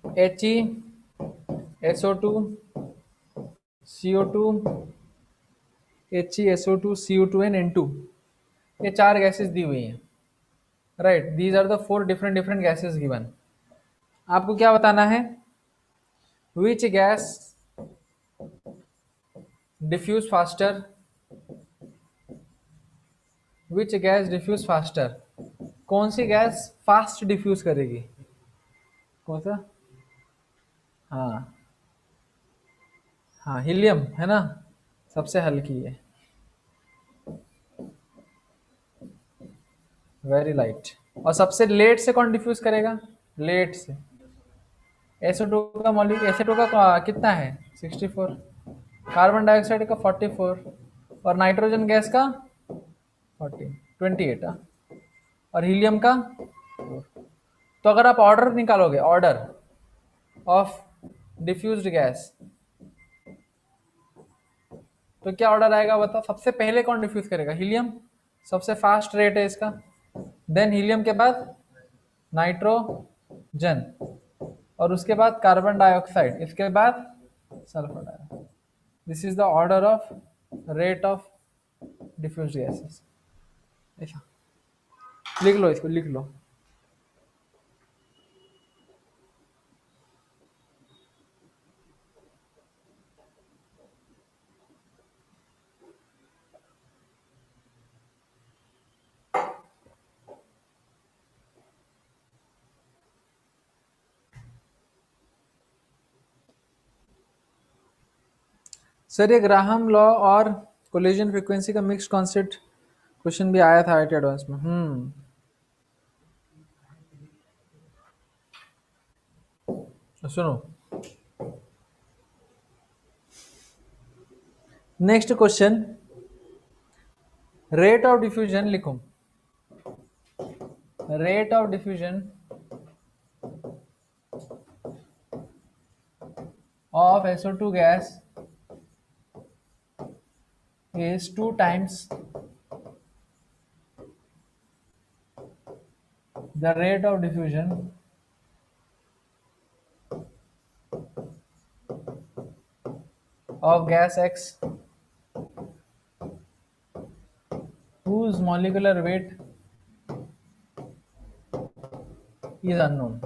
HeSO2 CO2 HeSO2 CO2 and N2, ये 4 गैसेस दी हुई हैं, right. These are the 4 different different gases given. आपको क्या बताना है, which gas diffuse faster, which gas diffuse faster, कौन सी गैस फास्ट डिफ्यूज करेगी, कौन सा? हाँ, हाँ हीलियम है ना, सबसे हल्की है, वेरी लाइट। और सबसे लेट से कौन डिफ्यूज करेगा, लेट से SO2 का मॉलिक्यूल, SO2 का कितना है 64, कार्बन डाइऑक्साइड का 44, और नाइट्रोजन गैस का 28, और हीलियम का 4। तो अगर आप ऑर्डर निकालोगे, ऑर्डर ऑफ डिफ्यूज्ड गैस, तो क्या ऑर्डर आएगा बताओ, सबसे पहले कौन डिफ्यूज करेगा, हीलियम, सबसे फास्ट रेट है इसका, देन हीलियम के बाद नाइट्रोजन, और उसके बाद कार्बन डाइऑक्साइड, इसके बाद sulphur dioxide. This is the order of rate of diffuse gases. ऐसा लिख लो, इसको लिख लो। सर ये ग्राहम लॉ और कोलिजन फ्रीक्वेंसी का मिक्स कॉन्सेप्ट क्वेश्चन भी आया था IIT एडवांस में। सुनो, next question, rate of diffusion लिखो, rate of diffusion of SO2 gas is 2 times the rate of diffusion of gas X whose molecular weight is unknown.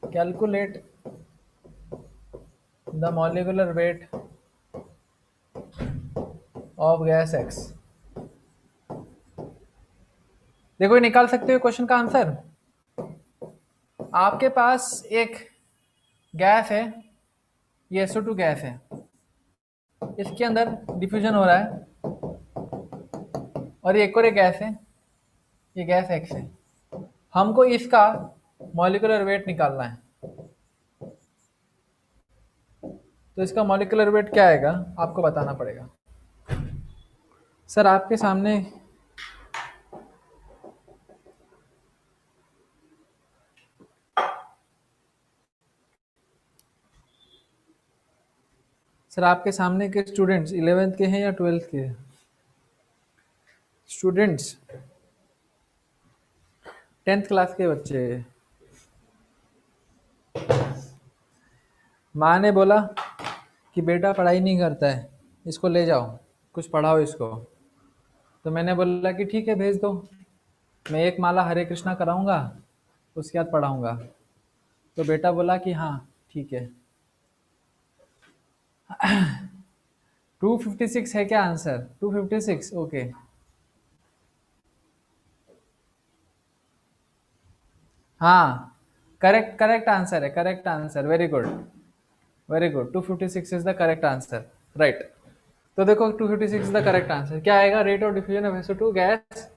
Calculate the molecular weight of gas X. देखो ये निकाल सकते हो question का answer. आपके पास एक गैस है, ये SO2 गैस है, इसके अंदर डिफ्यूजन हो रहा है, और ये एक और एक गैस है, ये गैस एक्स है। हमको इसका मॉलिक्यूलर वेट निकालना है। तो इसका मॉलिक्यूलर वेट क्या आएगा आपको बताना पड़ेगा। सर आपके सामने सर आपके सामने के स्टूडेंट्स 11th के हैं या 12th के? स्टूडेंट्स 10th क्लास के बच्चे। माँ ने बोला कि बेटा पढ़ाई नहीं करता है, इसको ले जाओ, कुछ पढ़ाओ इसको। तो मैंने बोला कि ठीक है भेज दो, मैं एक माला हरे कृष्णा कराऊंगा, उसके बाद पढ़ाऊंगा। तो बेटा बोला कि हाँ ठीक है। 256 है क्या आंसर? 256 ओके। हाँ करेक्ट, करेक्ट आंसर है, correct answer, very good, very good. 256 is the correct answer, right. तो देखो 256 इज द करेक्ट आंसर। क्या आएगा? Rate of diffusion of SO2 gas.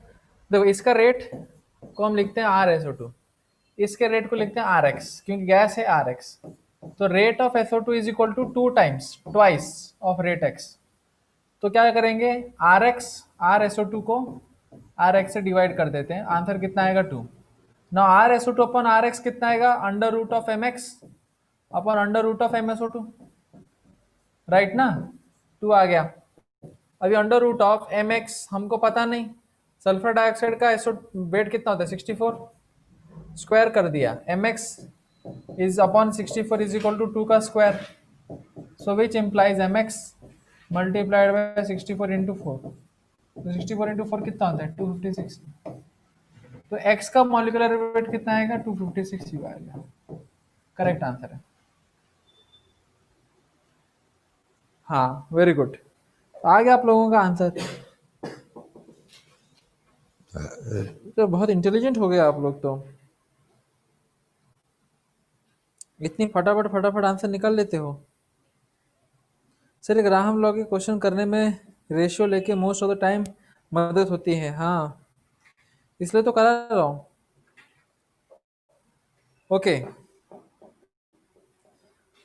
देखो इसका रेट को हम लिखते हैं RSO2, इसके रेट को लिखते हैं RX, क्योंकि गैस है RX। तो rate of SO2 is equal to 2 times, twice of rate X। तो क्या करेंगे? RSO2 को RX से डिवाइड कर देते हैं, आंसर कितना आएगा? 2। ना RSO2 अपॉन RX कितना आएगा? Under root of MX upon under root of MSO2, right ना? 2 आ गया। अभी अंडर रूट ऑफ MX हमको पता नहीं, सल्फर डाइऑक्साइड का एसो वेट कितना होता है? 64, स्क्वायर कर दिया, MX is upon 64 is equal to 2 का square, so which implies MX multiplied by 64 into 4। तो 64 इंटू 4 कितना होता है? 256। तो X का मॉलिक्यूलर वेट कितना आएगा? 256 ही आएगा, करेक्ट आंसर है। हाँ वेरी गुड, आ गया आप लोगों का आंसर। तो बहुत इंटेलिजेंट हो गए आप लोग, तो इतनी फटाफट फटाफट आंसर निकाल लेते हो। सर ग्राहम लॉ के क्वेश्चन करने में रेशियो लेके मोस्ट ऑफ द टाइम मदद होती है, हाँ इसलिए तो करा रहा हूँ। ओके,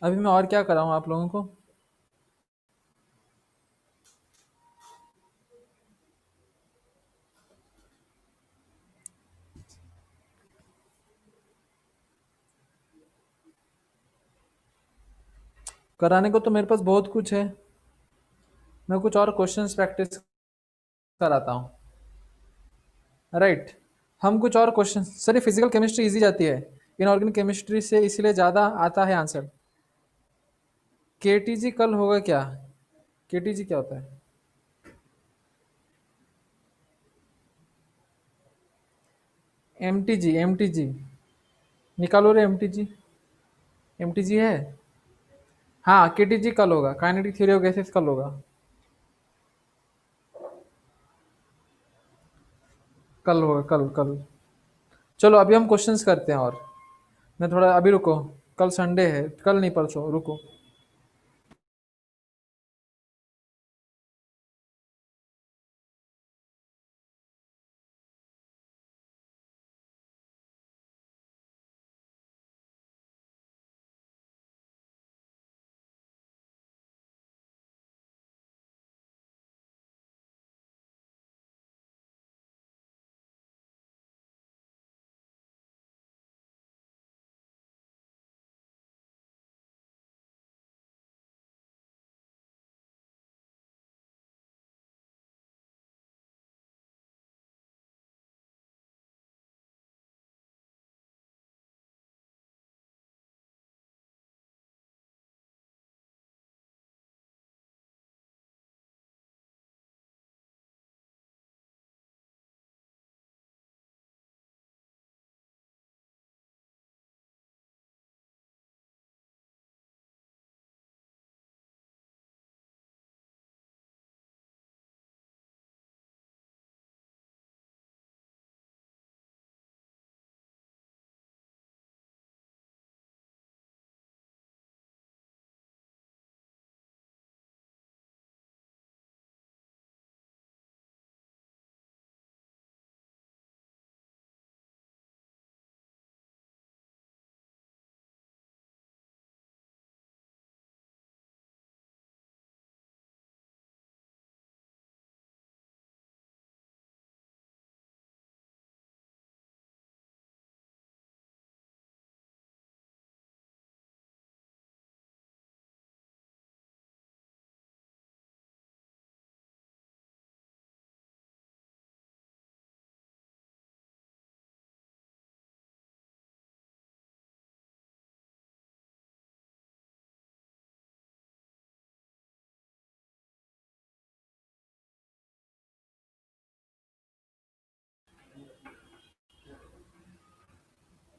अभी मैं और क्या कराऊँ आप लोगों को? कराने को तो मेरे पास बहुत कुछ है, मैं कुछ और क्वेश्चंस प्रैक्टिस कराता हूँ, राइट। हम कुछ और क्वेश्चन, सर ये फिजिकल केमिस्ट्री इजी जाती है, इनऑर्गेनिक केमिस्ट्री से इसलिए ज़्यादा आता है आंसर। KTG कल होगा क्या? KTG क्या होता है? MTG निकालो रे, MTG है। हाँ KTG कल होगा, काइनेटिक थ्योरी ऑफ गैसेस कल होगा, कल होगा, कल कल। चलो अभी हम क्वेश्चंस करते हैं, और मैं थोड़ा अभी रुको, कल संडे है, कल नहीं परसों, रुको।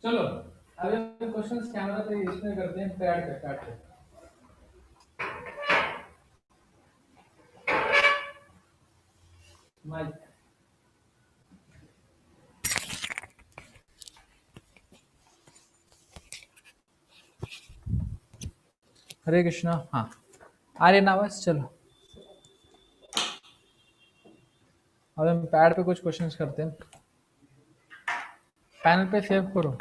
चलो अभी क्वेश्चंस कैमरा पे इसमें करते हैं, पैड पे काट के माइक। हरे कृष्णा। हाँ आर्यन आवाज। चलो अब हम पैड पे कुछ क्वेश्चंस करते हैं, पैनल पे सेव करो।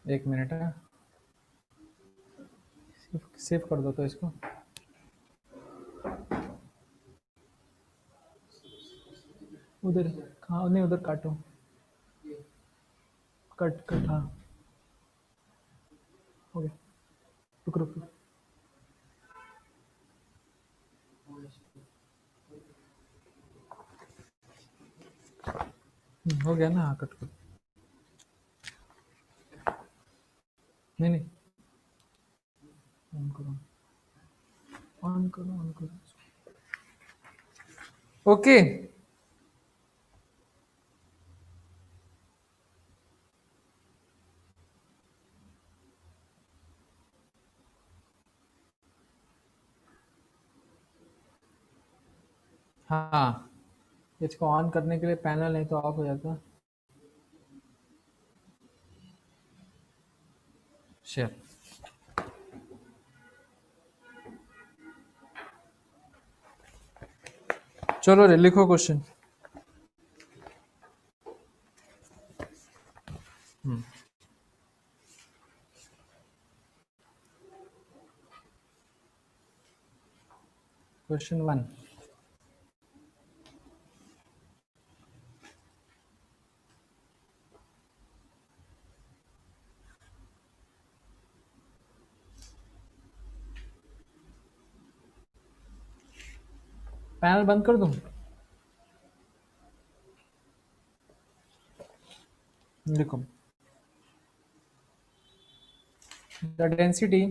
एक मिनट है, सेव कर दो तो इसको। उधर कहाँ, नहीं उधर काटो, कट कट। हाँ हो गया, रुक रुक रुक। हो गया ना। हाँ कट करो। नहीं नहीं, ऑन करो ऑन करो ऑन करो। ओके हाँ, इसको ऑन करने के लिए पैनल नहीं तो ऑफ हो जाता। शेयर। चलो रे लिखो क्वेश्चन। क्वेश्चन 1। पैनल बंद कर दूं? लिखो, the density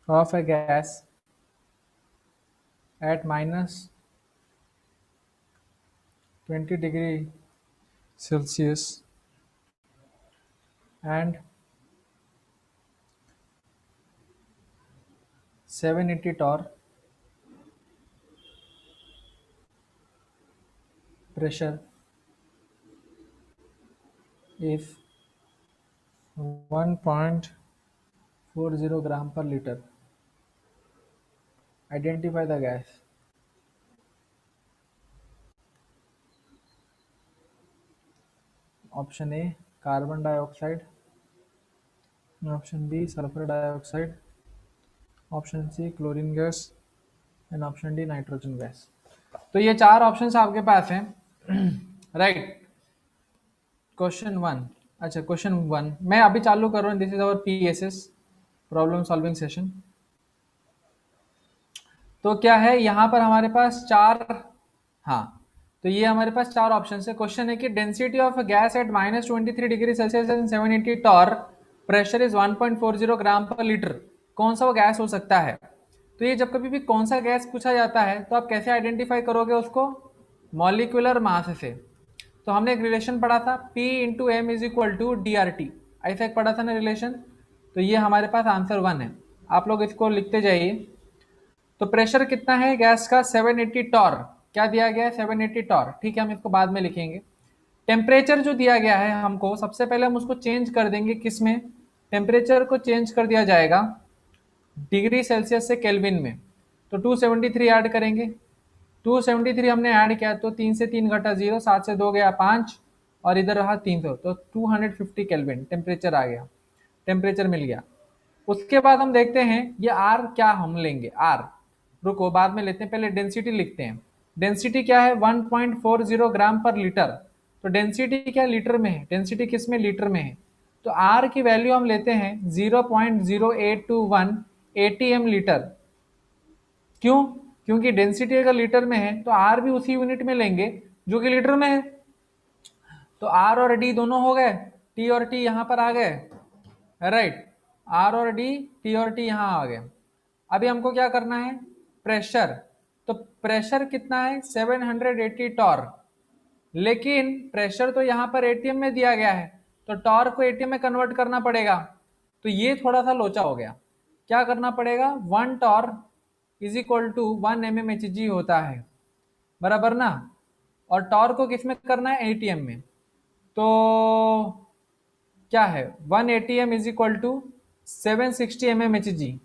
of a gas at minus 20 degree Celsius and 780 torr pressure is 1.40 gram per liter. Identify the gas. Option A carbon dioxide, option B sulfur dioxide, option C chlorine gas and option D nitrogen gas. तो ये चार options आपके पास हैं, right. Question 1। अच्छा question 1 मैं अभी चालू कर रहा हूँ। This is our PSS, problem solving session. तो क्या है यहाँ पर हमारे पास चार, हाँ तो ये हमारे पास चार ऑप्शन है। क्वेश्चन है कि density of a gas at -23 degree Celsius and 780 torr, pressure is 1.40 gram per litre. कौन सा वो गैस हो सकता है? तो ये जब कभी भी कौन सा गैस पूछा जाता है तो आप कैसे आइडेंटिफाई करोगे उसको? मॉलिक्यूलर मास से। तो हमने एक रिलेशन पढ़ा था, P into M is equal to DRT, ऐसा एक पढ़ा था ना रिलेशन। तो ये हमारे पास आंसर 1 है। आप लोग इसको लिखते जाइए। तो प्रेशर कितना है गैस का? 780 टॉर। क्या दिया गया है? 780 टॉर। ठीक है, हम इसको बाद में लिखेंगे। टेम्परेचर जो दिया गया है हमको, सबसे पहले हम उसको चेंज कर देंगे किस में? टेम्परेचर को चेंज कर दिया जाएगा डिग्री सेल्सियस से केल्विन में। तो 273 ऐड करेंगे। 273 हमने ऐड किया तो 3 से 3 घटा 0, 7 से 2 गया 5 और इधर रहा 300, तो 250 केल्विन टेम्परेचर आ गया, टेम्परेचर मिल गया। उसके बाद हम देखते हैं ये आर क्या हम लेंगे। आर रुको बाद में लेते हैं, पहले डेंसिटी लिखते हैं। डेंसिटी क्या है? 1.40 ग्राम पर लीटर। तो डेंसिटी क्या लीटर में है? डेंसिटी किस में? लीटर में है। तो आर की वैल्यू हम लेते हैं 0.0821 ATM लीटर। क्यों? क्योंकि डेंसिटी अगर लीटर में है तो आर भी उसी यूनिट में लेंगे जो कि लीटर में है। तो आर और डी दोनों हो गए, टी और टी यहां पर आ गए, राइट, आर और डी, टी और टी यहां आ गए। अभी हमको क्या करना है, प्रेशर। तो प्रेशर कितना है 780 टॉर्क, लेकिन प्रेशर तो यहां पर एटीएम में दिया गया है, तो टॉर्क को एटीएम में कन्वर्ट करना पड़ेगा। तो ये थोड़ा सा लोचा हो गया। क्या करना पड़ेगा, 1 torque is equal to 1 mmHg होता है, बराबर ना। और टॉर्क को किस में करना है, एटीएम में। तो क्या है 1 ATM is equal to 760 mmHg,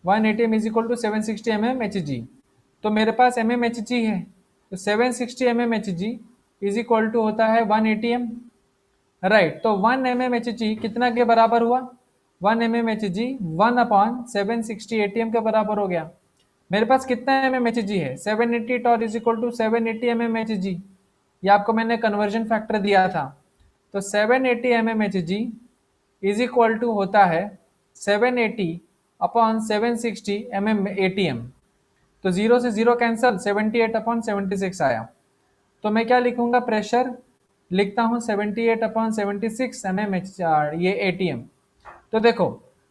1 ATM is equal to 760 mmHg। तो मेरे पास mmHg है, तो 760 mmHg इज इक्वल टू होता है 1 ATM, राइट। तो 1 mmHg कितना के बराबर हुआ, 1 mmHg 1 अपॉन 760 ATM के बराबर हो गया। मेरे पास कितना mmHg है, 780 torr is equal to 780 mmHg। ये आपको मैंने कन्वर्जन फैक्टर दिया था। तो 780 mmHg इज इक्वल टू होता है 780 अपॉन 760 ATM। तो 0 से 0 कैंसल, 78 अपॉन 76 आया। तो मैं क्या लिखूंगा, प्रेशर लिखता हूं 78 अपॉन 76 mmHg, ये ATM। तो देखो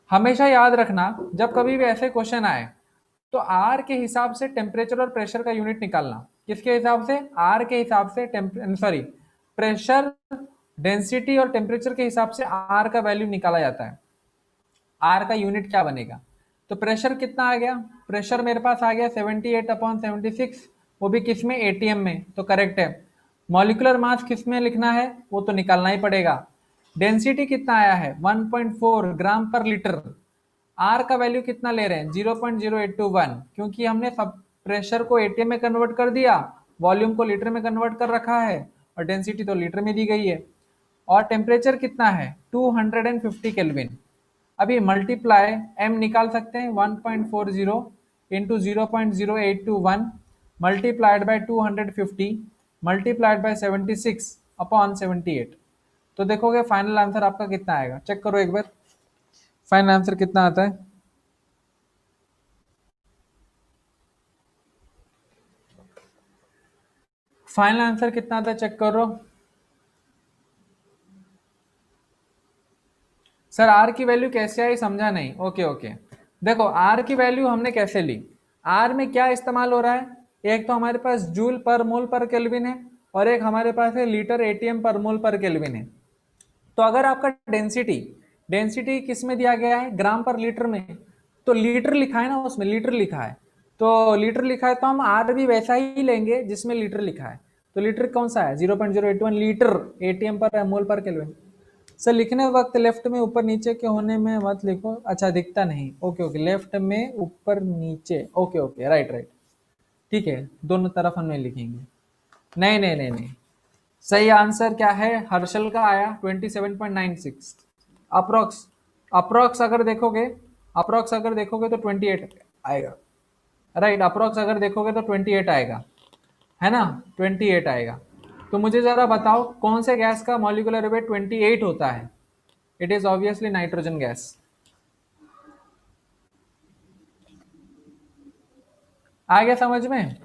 हमेशा याद रखना, जब कभी भी ऐसे क्वेश्चन आए तो आर के हिसाब से टेम्परेचर और प्रेशर का यूनिट निकालना। किसके हिसाब से, आर के हिसाब से, सॉरी, प्रेशर, डेंसिटी और टेम्परेचर के हिसाब से आर का वैल्यू निकाला जाता है। आर का यूनिट क्या बनेगा, तो प्रेशर कितना आ गया, प्रेशर मेरे पास आ गया 78 अपॉन 76, वो भी किस में, एटीएम में, तो करेक्ट है। मॉलिकुलर मास किस में लिखना है, वो तो निकालना ही पड़ेगा। डेंसिटी कितना आया है 1.4 ग्राम पर लीटर। आर का वैल्यू कितना ले रहे हैं 0.0821, क्योंकि हमने सब प्रेशर को एटीएम में कन्वर्ट कर दिया, वॉल्यूम को लीटर में कन्वर्ट कर रखा है, और डेंसिटी तो लीटर में दी गई है। और टेम्परेचर कितना है 250 केल्विन। अभी मल्टीप्लाई m निकाल सकते हैं, 1.40 into 0.0821 multiplied by 250 multiplied by 76 upon 78। तो देखोगे फाइनल आंसर आपका कितना आएगा, चेक करो एक बार फाइनल आंसर कितना आता है। फाइनल आंसर कितना आता है चेक करो। सर आर की वैल्यू कैसे आई समझा नहीं, ओके ओके। देखो आर की वैल्यू हमने कैसे ली, आर में क्या इस्तेमाल हो रहा है, एक तो हमारे पास जूल पर मोल पर केल्विन है, और एक हमारे पास है litre ATM per mole per kelvin है। तो अगर आपका डेंसिटी, डेंसिटी किस में दिया गया है, ग्राम पर लीटर में, तो लीटर लिखा है ना, उसमें लीटर लिखा है, तो लीटर लिखा है तो हम आर भी वैसा ही लेंगे जिसमें लीटर लिखा है। तो लीटर कौन सा है 0.081 litre ATM per mole per kelvin. Sir लिखने वक्त लेफ्ट में ऊपर नीचे के होने में मत लिखो, अच्छा दिखता नहीं, ओके ओके, लेफ्ट में ऊपर नीचे, ओके ओके, राइट राइट, ठीक है, दोनों तरफ हमने लिखेंगे। नहीं नहीं नहीं नहीं, सही आंसर क्या है, हर्षल का आया 27.96 अप्रोक्स। अप्रोक्स अगर देखोगे, अप्रोक्स अगर देखोगे तो 28 आएगा, राइट, अप्रोक्स अगर देखोगे तो 28 आएगा, है ना, 28 आएगा। तो मुझे जरा बताओ कौन से गैस का मॉलिक्यूलर वेट 28 होता है, it is obviously nitrogen gas. आ गया समझ में,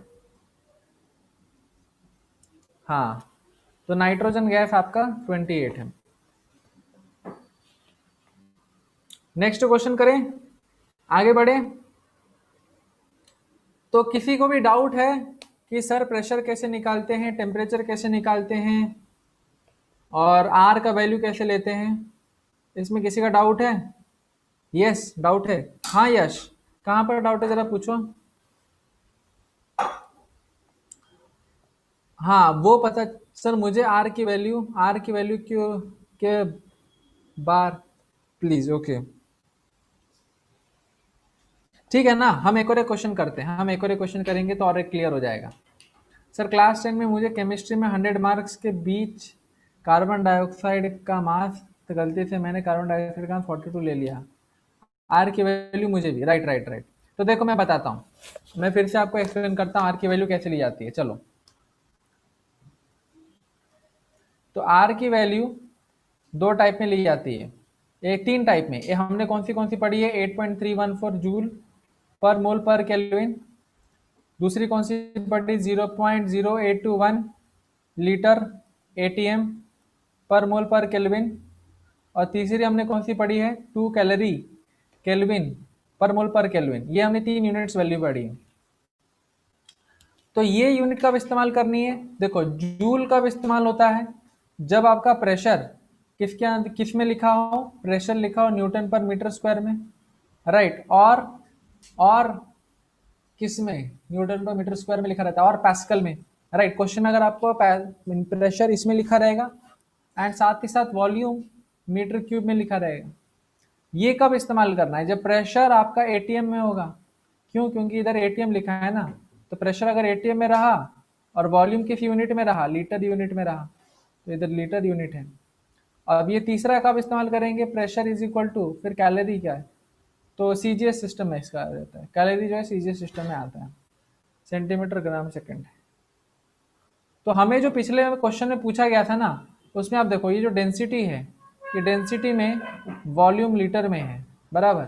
हाँ, तो नाइट्रोजन गैस आपका 28 है। नेक्स्ट क्वेश्चन करें, आगे बढ़े। तो किसी को भी डाउट है कि सर प्रेशर कैसे निकालते हैं, टेम्परेचर कैसे निकालते हैं, और आर का वैल्यू कैसे लेते हैं, इसमें किसी का डाउट है? यस डाउट है, हाँ यश, कहाँ पर डाउट है जरा पूछो। हाँ वो पता, सर मुझे आर की वैल्यू, आर की वैल्यू क्यों के बार प्लीज, ओके ठीक है ना। हम एक और एक क्वेश्चन करते हैं, हम एक और एक क्वेश्चन करेंगे तो और एक क्लियर हो जाएगा। सर क्लास 10 में मुझे केमिस्ट्री में 100 मार्क्स के बीच कार्बन डाइऑक्साइड का मास, तो गलती से मैंने कार्बन डाइऑक्साइड का 42 ले लिया, आर की वैल्यू मुझे भी, राइट राइट राइट। तो देखो मैं बताता हूँ, मैं फिर से आपको एक्सप्लेन करता हूँ आर की वैल्यू कैसे ली जाती है, चलो। तो आर की वैल्यू दो टाइप में ली जाती है, एक तीन टाइप में, ये हमने कौन सी पढ़ी है, 8.314 जूल पर मोल पर केल्विन, दूसरी कौन सी पढ़ी 0.0821 litre ATM, per mole per kelvin, और तीसरी हमने कौन सी पढ़ी है, 2 कैलोरी केल्विन पर मोल पर केल्विन। ये हमने 3 यूनिट्स वैल्यू पढ़ी है। तो ये यूनिट कब इस्तेमाल करनी है, देखो जूल कब इस्तेमाल होता है, जब आपका प्रेशर किस में लिखा हो, प्रेशर लिखा हो न्यूटन पर मीटर स्क्वायर में, राइट, और किस में, न्यूटन पर मीटर स्क्वायर में लिखा रहता है, और पैस्कल में, राइट। क्वेश्चन में अगर आपको प्रेशर इसमें लिखा रहेगा एंड साथ ही साथ वॉल्यूम मीटर क्यूब में लिखा रहेगा। ये कब इस्तेमाल करना है, जब प्रेशर आपका एटीएम में होगा। क्यों, क्योंकि इधर एटीएम लिखा है ना, तो प्रेशर अगर एटीएम में रहा और वॉल्यूम किस यूनिट में रहा, लीटर यूनिट में रहा, तो इधर लीटर यूनिट है। अब ये तीसरा कब इस्तेमाल करेंगे, प्रेशर इज इक्वल टू फिर कैलोरी क्या है, तो सीजीएस सिस्टम में इसका आ जाता है, कैलोरी जो है सीजीएस सिस्टम में आता है, सेंटीमीटर ग्राम सेकंड। तो हमें जो पिछले क्वेश्चन में पूछा गया था ना, उसमें आप देखो ये जो डेंसिटी है, ये डेंसिटी में वॉल्यूम लीटर में है, बराबर।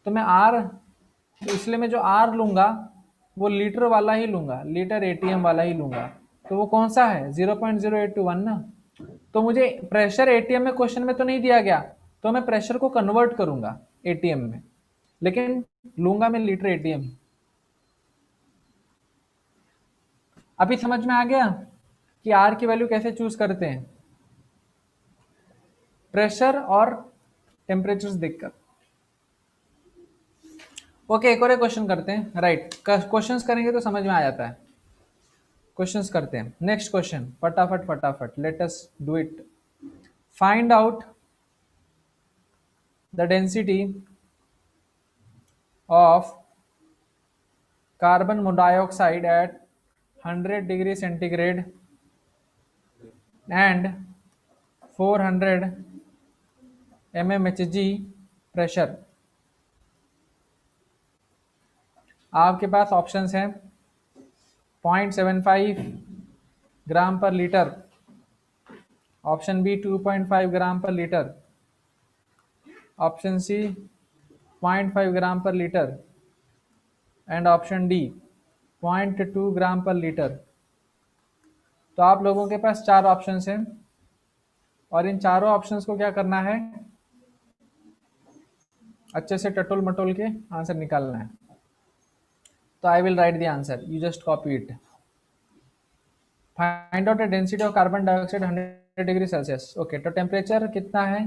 तो मैं आर, तो इसलिए मैं जो आर लूंगा वो लीटर वाला ही लूंगा, लीटर एटीएम वाला ही लूंगा। तो वो कौन सा है, 0.0821 ना। तो मुझे प्रेशर एटीएम में क्वेश्चन में तो नहीं दिया गया, तो मैं प्रेशर को कन्वर्ट करूंगा एटीएम में, लेकिन लूंगा मैं लीटर एटीएम। अभी समझ में आ गया कि आर की वैल्यू कैसे चूज करते हैं, प्रेशर और टेम्परेचर देखकर। ओके, एक और क्वेश्चन करते हैं, राइट। क्वेश्चंस करेंगे तो समझ में आ जाता है। क्वेश्चंस करते हैं, नेक्स्ट क्वेश्चन, फटाफट फटाफट, let us do it. Find out the density of carbon monoxide at 100 degree centigrade and 400 mmHg pressure. आपके पास ऑप्शंस हैं 0.75 ग्राम per litre, option B 2.5 gram per litre, option C 0.5 gram per litre and option D 0.2 gram per litre. तो आप लोगों के पास 4 options हैं और इन चारों ऑप्शंस को क्या करना है, अच्छे से टटोल मटोल के आंसर निकालना है। तो I will write the answer, you just copy it. Find out the density of carbon dioxide 100 degree Celsius. Okay, तो टेम्परेचर कितना है,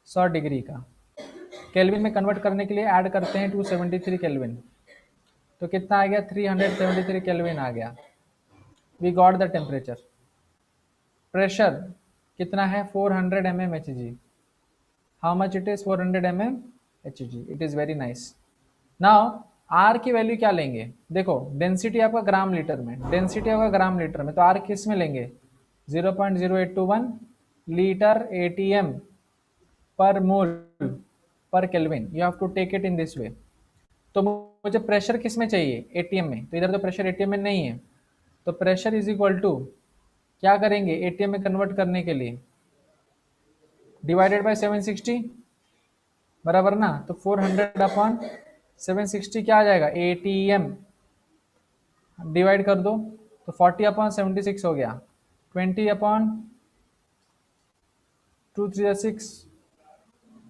100 डिग्री का। केल्विन में कन्वर्ट करने के लिए ऐड करते हैं 273 केल्विन, तो कितना आ गया, 373 केल्विन आ गया। We got the temperature. Pressure कितना है, 400 mmHg। How much it is, 400 mmHg। It is very nice. Now R की वैल्यू क्या लेंगे, देखो डेंसिटी आपका ग्राम लीटर में, डेंसिटी आपका ग्राम लीटर में, तो आर किस में लेंगे, 0.0821 litre ATM per mole per kelvin. You have to take it in this way. तो मुझे प्रेशर किस में चाहिए, एटीएम में, तो इधर तो प्रेशर एटीएम में नहीं है, तो प्रेशर इज इक्वल टू क्या करेंगे, एटीएम में कन्वर्ट करने के लिए डिवाइडेड बाय 760, बराबर ना। तो 400 अपॉन 760 क्या आ जाएगा, एटीएम, डिवाइड कर दो तो 40 अपॉन 76 हो गया, 20 अपॉन 2 3 6,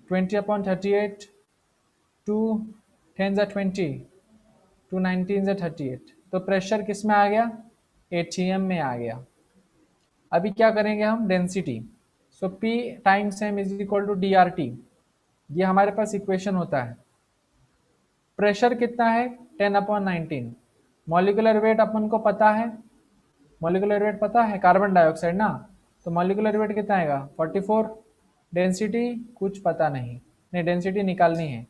20 अपॉन 38, 2 10 20, 2 19 38। तो प्रेशर किस में आ गया, एटीएम में आ गया। अभी क्या करेंगे हम, density. So P times m is equal to D R T, ये हमारे पास इक्वेशन होता है। प्रेशर कितना है, 10 अपॉन 19। मॉलिकुलर वेट अपन को पता है, मॉलिकुलर वेट पता है कार्बन डाइऑक्साइड ना, तो मॉलिकुलर वेट कितना आएगा, 44। डेंसिटी कुछ पता नहीं, नहीं डेंसिटी निकालनी है।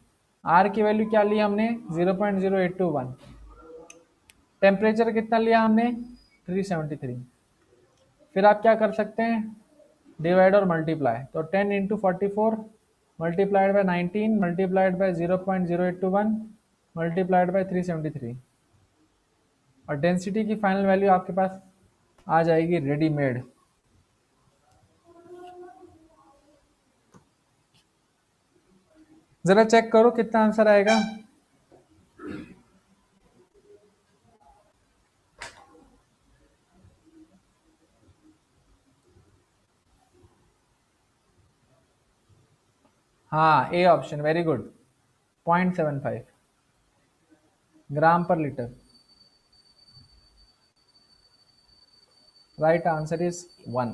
आर की वैल्यू क्या ली हमने, 0.0821। टेम्परेचर कितना लिया हमने, 373। फिर आप क्या कर सकते हैं, डिवाइड और मल्टीप्लाई। तो 10 into 44 multiplied by 19 multiplied by 0.0821 multiplied by 373, और डेंसिटी की फाइनल वैल्यू आपके पास आ जाएगी रेडीमेड। जरा चेक करो कितना आंसर आएगा। हाँ, A option, very good. 0.75 gram per litre. Right answer is 1।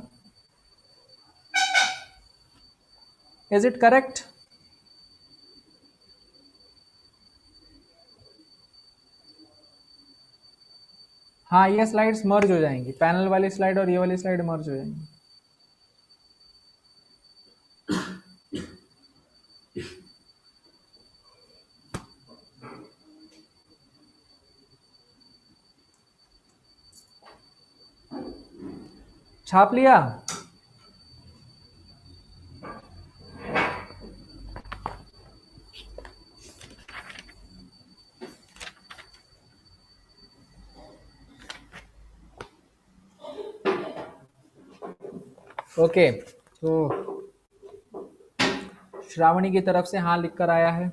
Is it correct? हाँ, ये स्लाइड्स मर्ज हो जाएंगी, पैनल वाली स्लाइड और ये वाली स्लाइड मर्ज हो जाएंगी। छाप लिया? ओके, तो श्रावणी की तरफ से हाँ लिख कर आया है।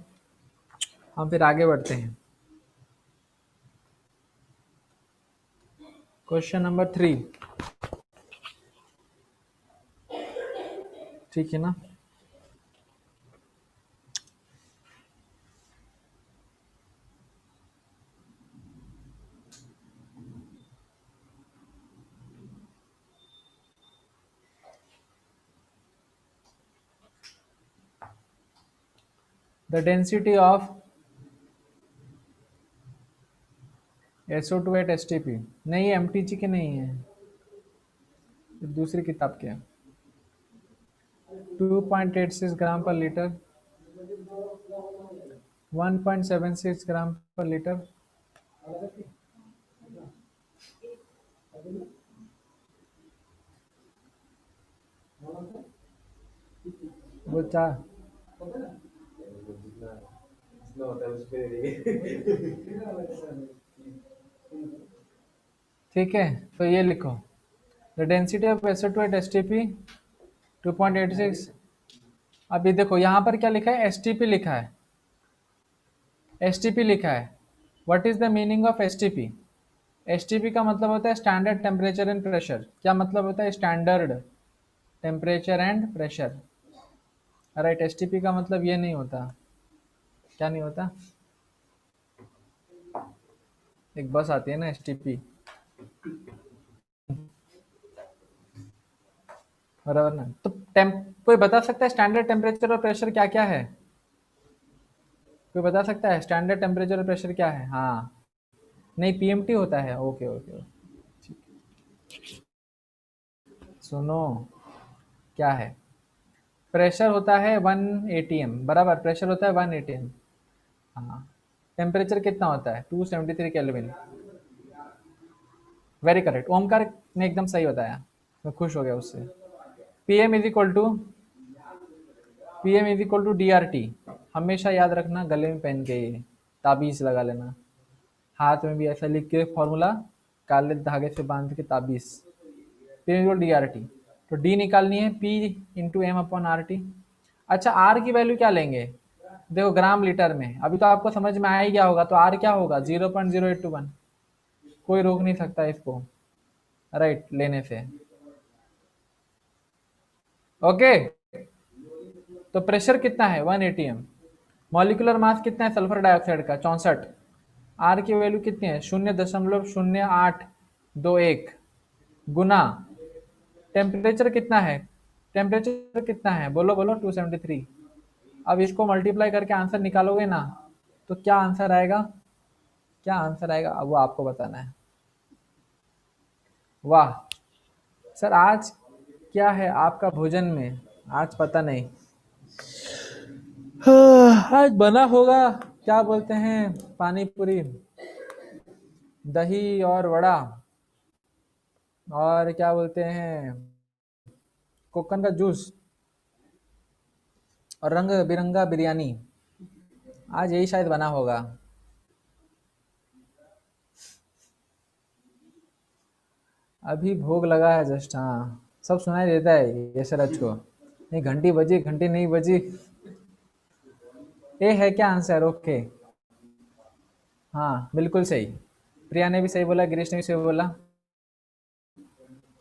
हम फिर आगे बढ़ते हैं। क्वेश्चन नंबर 3, ठीक है ना? The density of SO2 at STP। नहीं, MTG के नहीं है, दूसरी किताब के। 2.86 ग्राम पर लीटर, 1.76 ग्राम पर लीटर। वो चार, ठीक है, तो ये लिखो, the density of SO2 at STP 2.86। अभी देखो यहाँ पर क्या लिखा है, STP लिखा है, STP लिखा है। What is the meaning of STP? STP का मतलब होता है स्टैंडर्ड टेम्परेचर एंड प्रेशर। क्या मतलब होता है standard temperature and pressure? Right, STP का मतलब ये नहीं होता। क्या नहीं होता? एक बस आती है ना STP, बराबर ना? तो कोई बता सकता है स्टैंडर्ड टेम्परेचर और प्रेशर क्या क्या है? कोई बता सकता है स्टैंडर्ड टेम्परेचर और प्रेशर क्या है? हाँ, नहीं, PMT होता है। ओके ओके, सुनो, क्या है? प्रेशर होता है 1 ATM, बराबर, प्रेशर होता है 1 ATM। हाँ, टेम्परेचर कितना होता है? 273 केल्विन। वेरी करेक्ट, ओमकार ने एकदम सही बताया, मैं खुश हो गया उससे। Pm is equal to DRT। हमेशा याद रखना, गले में पहन के ये ताबीज लगा लेना, हाथ में भी ऐसा लिख के फॉर्मूला, काले धागे से बांध के ताबीज। Pm is equal to DRT। तो डी निकालनी है, P/M/RT। अच्छा, आर की वैल्यू क्या लेंगे? देखो, ग्राम लीटर में, अभी तो आपको समझ में आ ही गया होगा। तो आर क्या होगा? 0.0821। कोई रोक नहीं सकता इसको, राइट, लेने से। ओके, तो प्रेशर कितना है? 1 ATM। मॉलिक्यूलर मास कितना है सल्फर डाइऑक्साइड का? 64। आर की वैल्यू कितनी है? 0.0821 गुना टेम्परेचर कितना है? टेम्परेचर कितना है? बोलो बोलो, 273। अब इसको मल्टीप्लाई करके आंसर निकालोगे ना, तो क्या आंसर आएगा? क्या आंसर आएगा अब वो आपको बताना है। वाह सर, आज क्या है आपका भोजन में? आज पता नहीं, आज बना होगा, क्या बोलते हैं, पानी पूरी, दही और वड़ा, और क्या बोलते हैं, कोकन का जूस, और रंग बिरंगा बिरयानी। आज यही शायद बना होगा। अभी भोग लगा है जस्ट, हाँ, सब सुनाई देता है ये सरज को। नहीं, घंटी बजी, घंटी नहीं बजी। ए है क्या आंसर? ओके, हाँ बिल्कुल सही। प्रिया ने भी सही बोला, गिरीश ने भी सही बोला।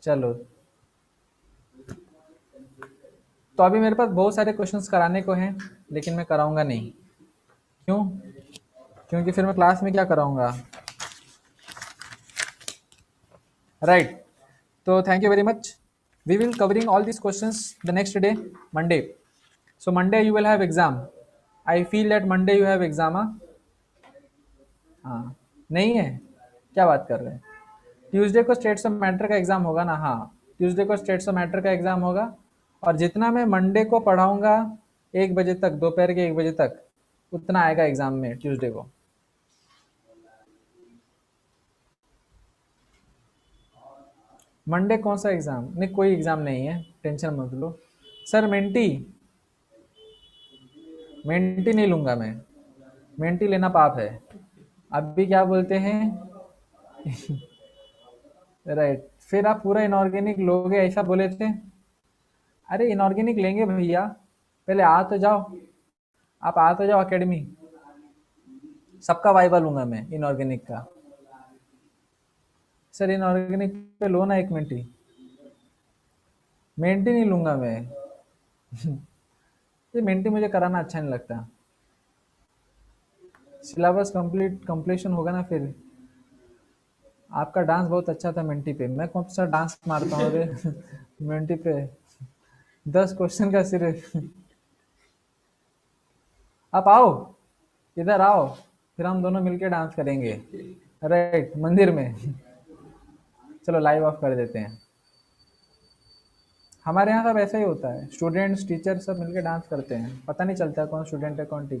चलो, तो अभी मेरे पास बहुत सारे क्वेश्चंस कराने को हैं, लेकिन मैं कराऊंगा नहीं। क्यों? क्योंकि फिर मैं क्लास में क्या कराऊंगा, राइट? तो thank you very much. We will covering all these questions the next day, Monday. So Monday you will have exam. I feel that Monday you have exam, हाँ? हाँ, नहीं है? क्या बात कर रहे हैं? ट्यूसडे को स्टेट्स ऑफ मैटर का एग्जाम होगा ना? हाँ, ट्यूसडे को स्टेट्स ऑफ मैटर का एग्जाम होगा। और जितना मैं मंडे को पढ़ाऊंगा 1 बजे तक, दोपहर के 1 बजे तक, उतना आएगा एग्जाम में ट्यूसडे को। मंडे कौन सा एग्जाम? नहीं, कोई एग्जाम नहीं है, टेंशन मत लो। सर मेंटी, मेंटी नहीं लूंगा मैं। मेंटी लेना पाप है। अभी क्या बोलते हैं? राइट, फिर आप पूरा इनऑर्गेनिक लोगे ऐसा बोले थे। अरे इनऑर्गेनिक लेंगे भैया, पहले आ तो जाओ। आप आ तो जाओ एकेडमी, सबका वाइवा लूंगा मैं इनऑर्गेनिक का। सर इनऑर्गेनिक पे लो ना 1 मिनट ही। मेंटी नहीं लूंगा मैं। ये मेंटी मुझे कराना अच्छा नहीं लगता। सिलेबस कंप्लीशन होगा ना फिर। आपका डांस बहुत अच्छा था मेंटी पे, मैं कौन सा डांस मारता हूँ रे? मेंटी पे 10 क्वेश्चन का सिर्फ। आप आओ, इधर आओ, फिर हम दोनों मिलके डांस करेंगे, राइट, मंदिर में। चलो लाइव ऑफ कर देते हैं। हमारे यहाँ सब ऐसा ही होता है, स्टूडेंट्स टीचर सब मिलके डांस करते हैं, पता नहीं चलता कौन स्टूडेंट है कौन टीचर।